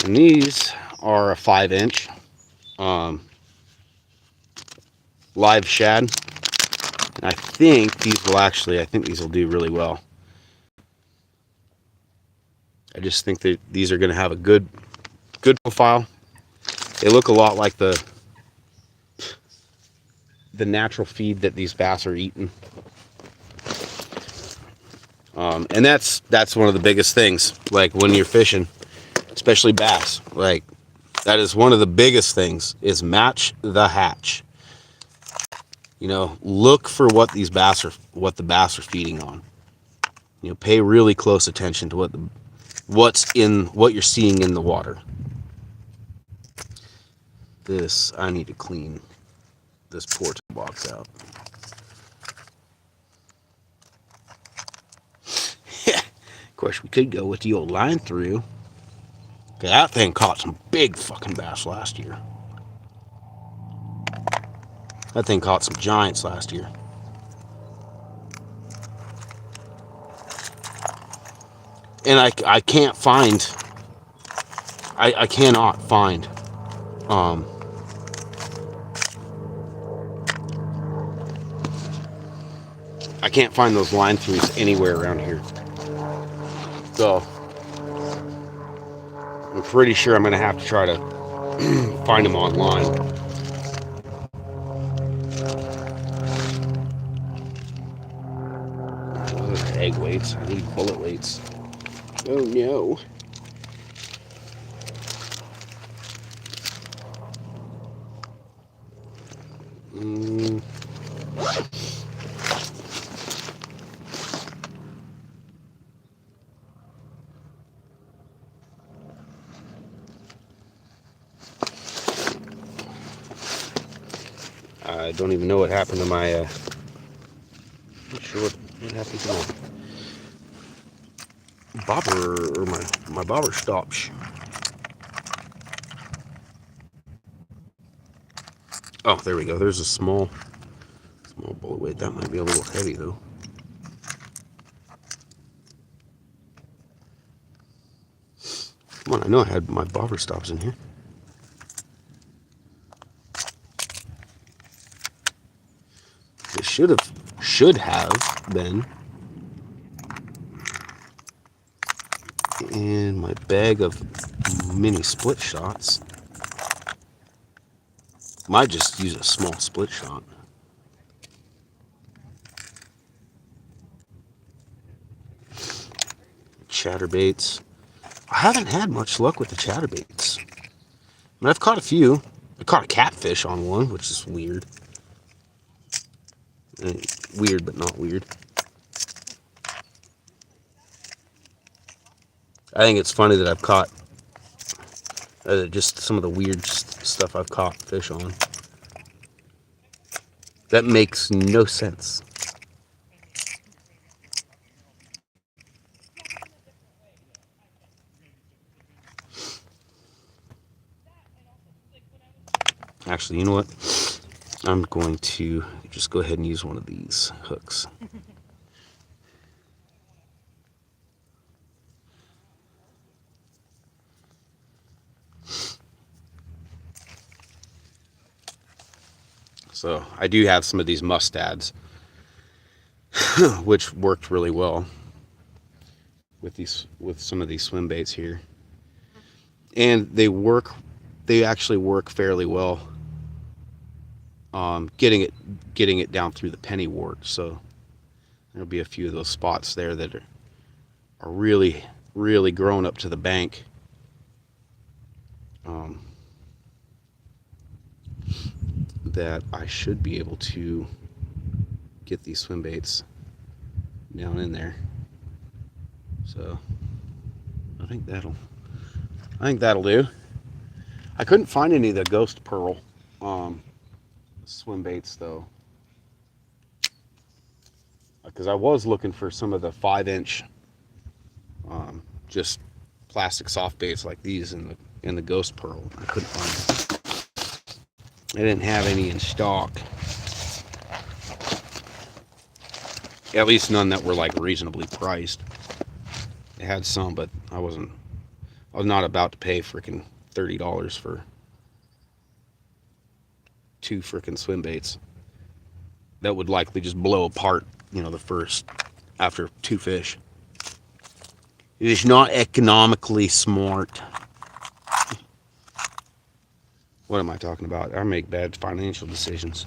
and these are a 5-inch live shad. And I think these will do really well. I just think that these are going to have a good profile. They look a lot like the natural feed that these bass are eating. And that's one of the biggest things, like when you're fishing, especially bass. Like, that is one of the biggest things, is match the hatch. You know, look for what the bass are feeding on. You know, pay really close attention to what you're seeing in the water. I need to clean this porta box out. Of course, we could go with the old line through. Okay, that thing caught some big fucking bass last year. That thing caught some giants last year. And I can't find, I cannot find, I can't find those line throughs anywhere around here. So, I'm pretty sure I'm going to have to try to find them online. Those are egg weights. I need bullet weights. Oh no. I don't even know what happened to my, not sure what happened to my bobber, or my bobber stops. Oh, there we go. There's a small bullet weight. That might be a little heavy though. Come on, I know I had my bobber stops in here. It should have been in my bag of mini split shots. Might just use a small split shot. Chatterbaits. I haven't had much luck with the chatterbaits. I mean, I've caught a few. I caught a catfish on one, which is weird. Weird, but not weird. I think it's funny that I've caught just some of the weird stuff I've caught fish on. That makes no sense. Actually, you know what? I'm going to just go ahead and use one of these hooks. So I do have some of these mustads, which worked really well with some of these swim baits here, and they actually work fairly well. Getting it down through the penny wart. So there'll be a few of those spots there that are really grown up to the bank. That I should be able to get these swim baits down in there. So I think that'll do. I couldn't find any of the ghost pearl swim baits though, because I was looking for some of the 5-inch just plastic soft baits like these in the ghost pearl. I couldn't find them. I didn't have any in stock, at least none that were like reasonably priced. It had some, but I was not about to pay freaking $30 for 2 freaking swim baits that would likely just blow apart, the first after 2 fish. It is not economically smart. What am I talking about? I make bad financial decisions.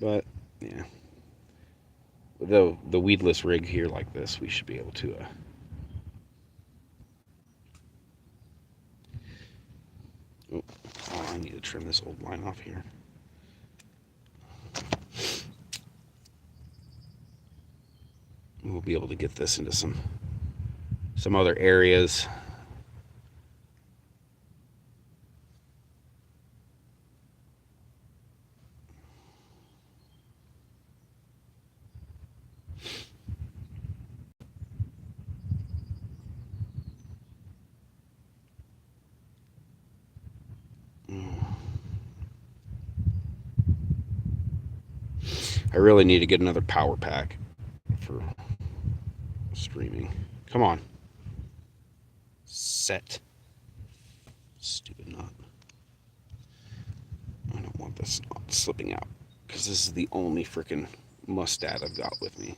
But yeah, the weedless rig here like this, we should be able to. Oh, I need to trim this old line off here. We'll be able to get this into some other areas. I really need to get another power pack for streaming. Come on. Set. Stupid knot. I don't want this knot slipping out because this is the only freaking mustad I've got with me.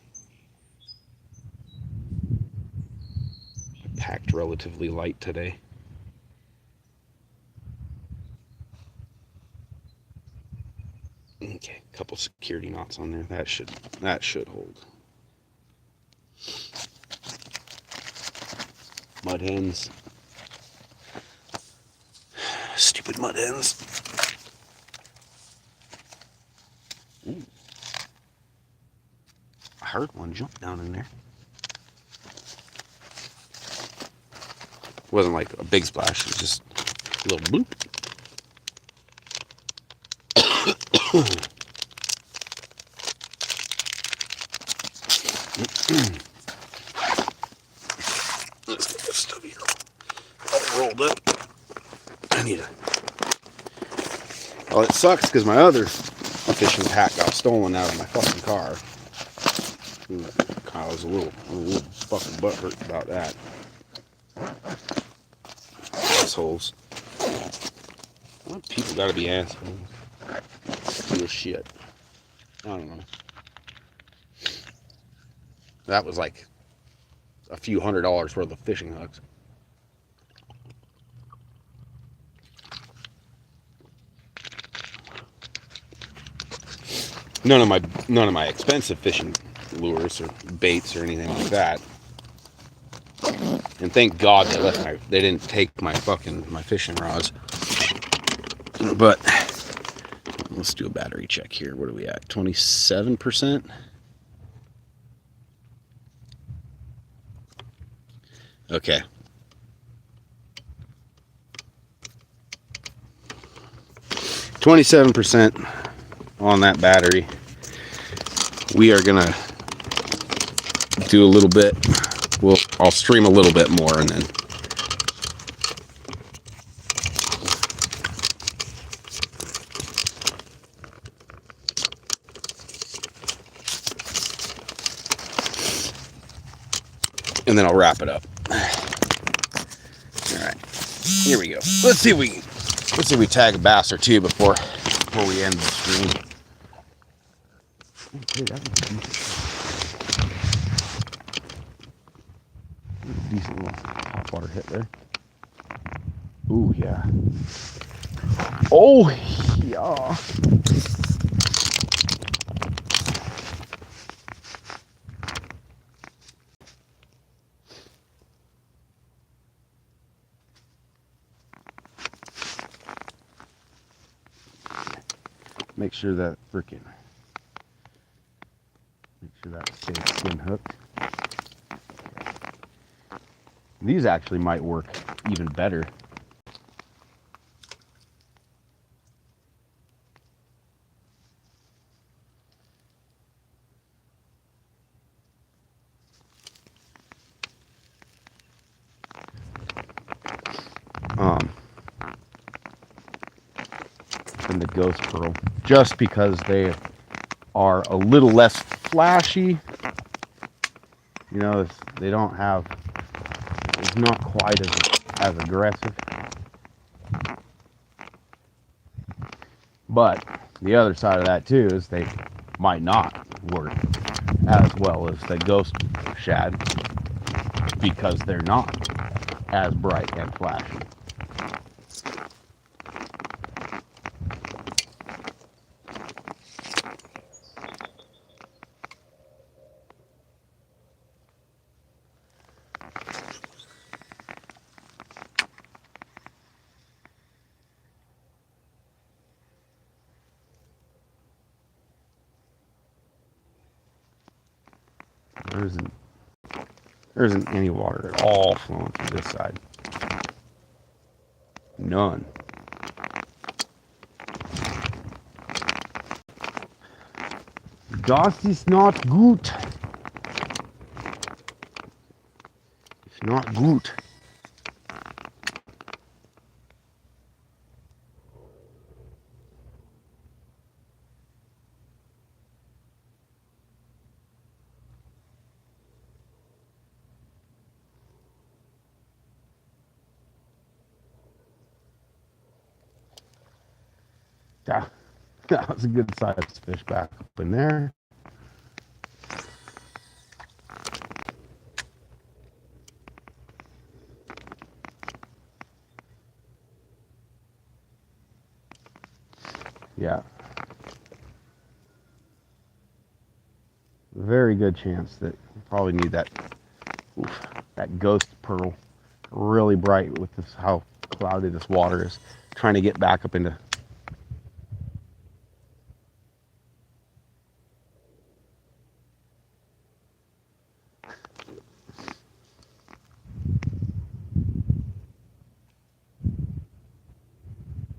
I packed relatively light today. Okay, a couple security knots on there. That should hold. Mud hens. Stupid mud hens. Ooh. I heard one jump down in there. It wasn't like a big splash, it was just a little bloop. Let's get this stuff here all rolled up. I need a... Well, it sucks because my other fishing pack got stolen out of my fucking car. I was a little fucking butthurt about that. Assholes. Well, people gotta be assholes. Real shit. I don't know. That was like a few $100s worth of fishing hooks. None of my expensive fishing lures or baits or anything like that. And thank God they didn't take my fishing rods. But let's do a battery check here. What are we at? 27%? Okay. $27 on that battery. We are gonna do a little bit. I'll stream a little bit more and then I'll wrap it up. All right, here we go. Let's see if we tag a bass or two before we end the stream. Okay, that was a decent little topwater hit there. Ooh, yeah. Oh, yeah. Make sure that stays skin hooked. These actually might work even better. Than the Ghost Pearl, just because they are a little less flashy. You know, they don't have, it's not quite as aggressive. But the other side of that too is they might not work as well as the Ghost Shad. because they're not as bright and flashy. There isn't any water at all flowing through this side. None. Das ist not gut. It's not good. That was a good sized fish back up in there. Yeah. Very good chance that you probably need that that ghost pearl really bright with this how cloudy this water is. Trying to get back up into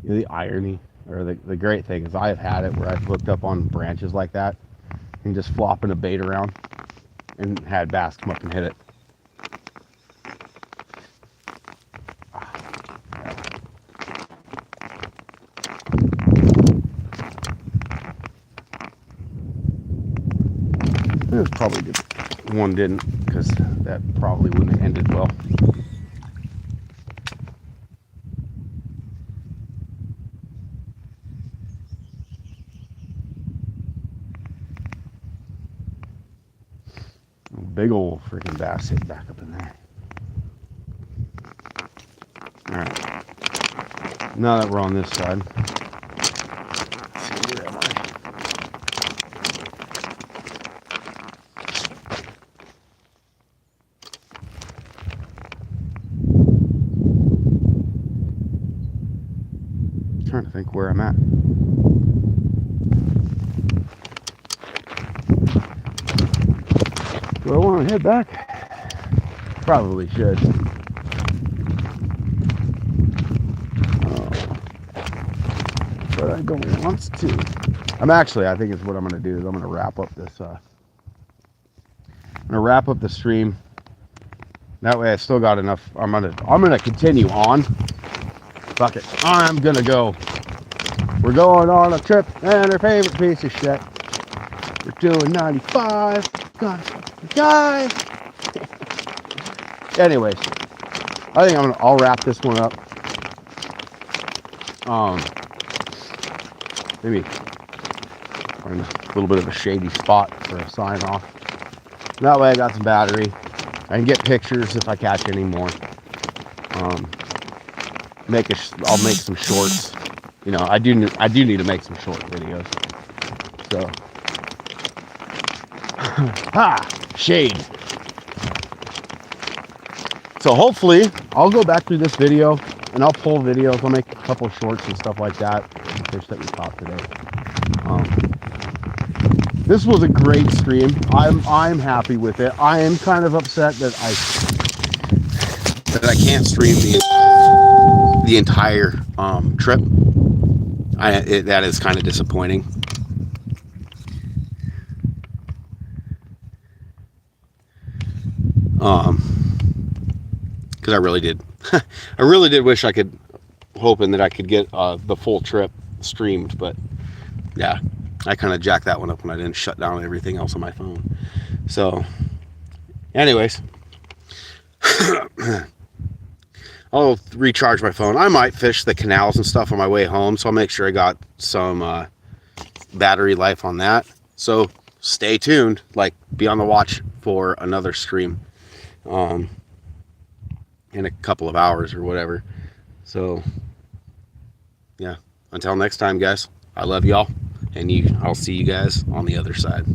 the irony or the great thing is I've had it where I've looked up on branches like that and just flopping a bait around and had bass come up and hit it. It was probably good one didn't, because that probably wouldn't have ended well. Big old freaking bass hit back up in there. Alright. Now that we're on this side. Let's see, where am I? Trying to think where I'm at. Do I want to head back? Probably should. But I don't want to. I think it's what I'm going to do is I'm going to wrap up this. I'm going to wrap up the stream. That way I still got enough. I'm gonna continue on. Fuck it. I'm gonna go. We're going on a trip and our favorite piece of shit. We're doing 95. Gonna die. Anyways, I think I'll wrap this one up. Maybe find a little bit of a shady spot for a sign off. That way I got some battery. I can get pictures if I catch any more. I'll make some shorts. You know, I do need to make some short videos. So, shade. So hopefully I'll go back through this video and I'll pull videos. I'll make a couple of shorts and stuff like that. The fish that we caught today. This was a great stream. I'm happy with it. I am kind of upset that I can't stream the entire trip. That is kind of disappointing. Because I really did wish I could, hoping that I could get the full trip streamed, but yeah, I kind of jacked that one up when I didn't shut down everything else on my phone. So anyways, I'll recharge my phone. I might fish the canals and stuff on my way home, so I'll make sure I got some battery life on that. So stay tuned, like be on the watch for another stream. in a couple of hours or whatever. So yeah, until next time, guys, I love y'all, and I'll see you guys on the other side.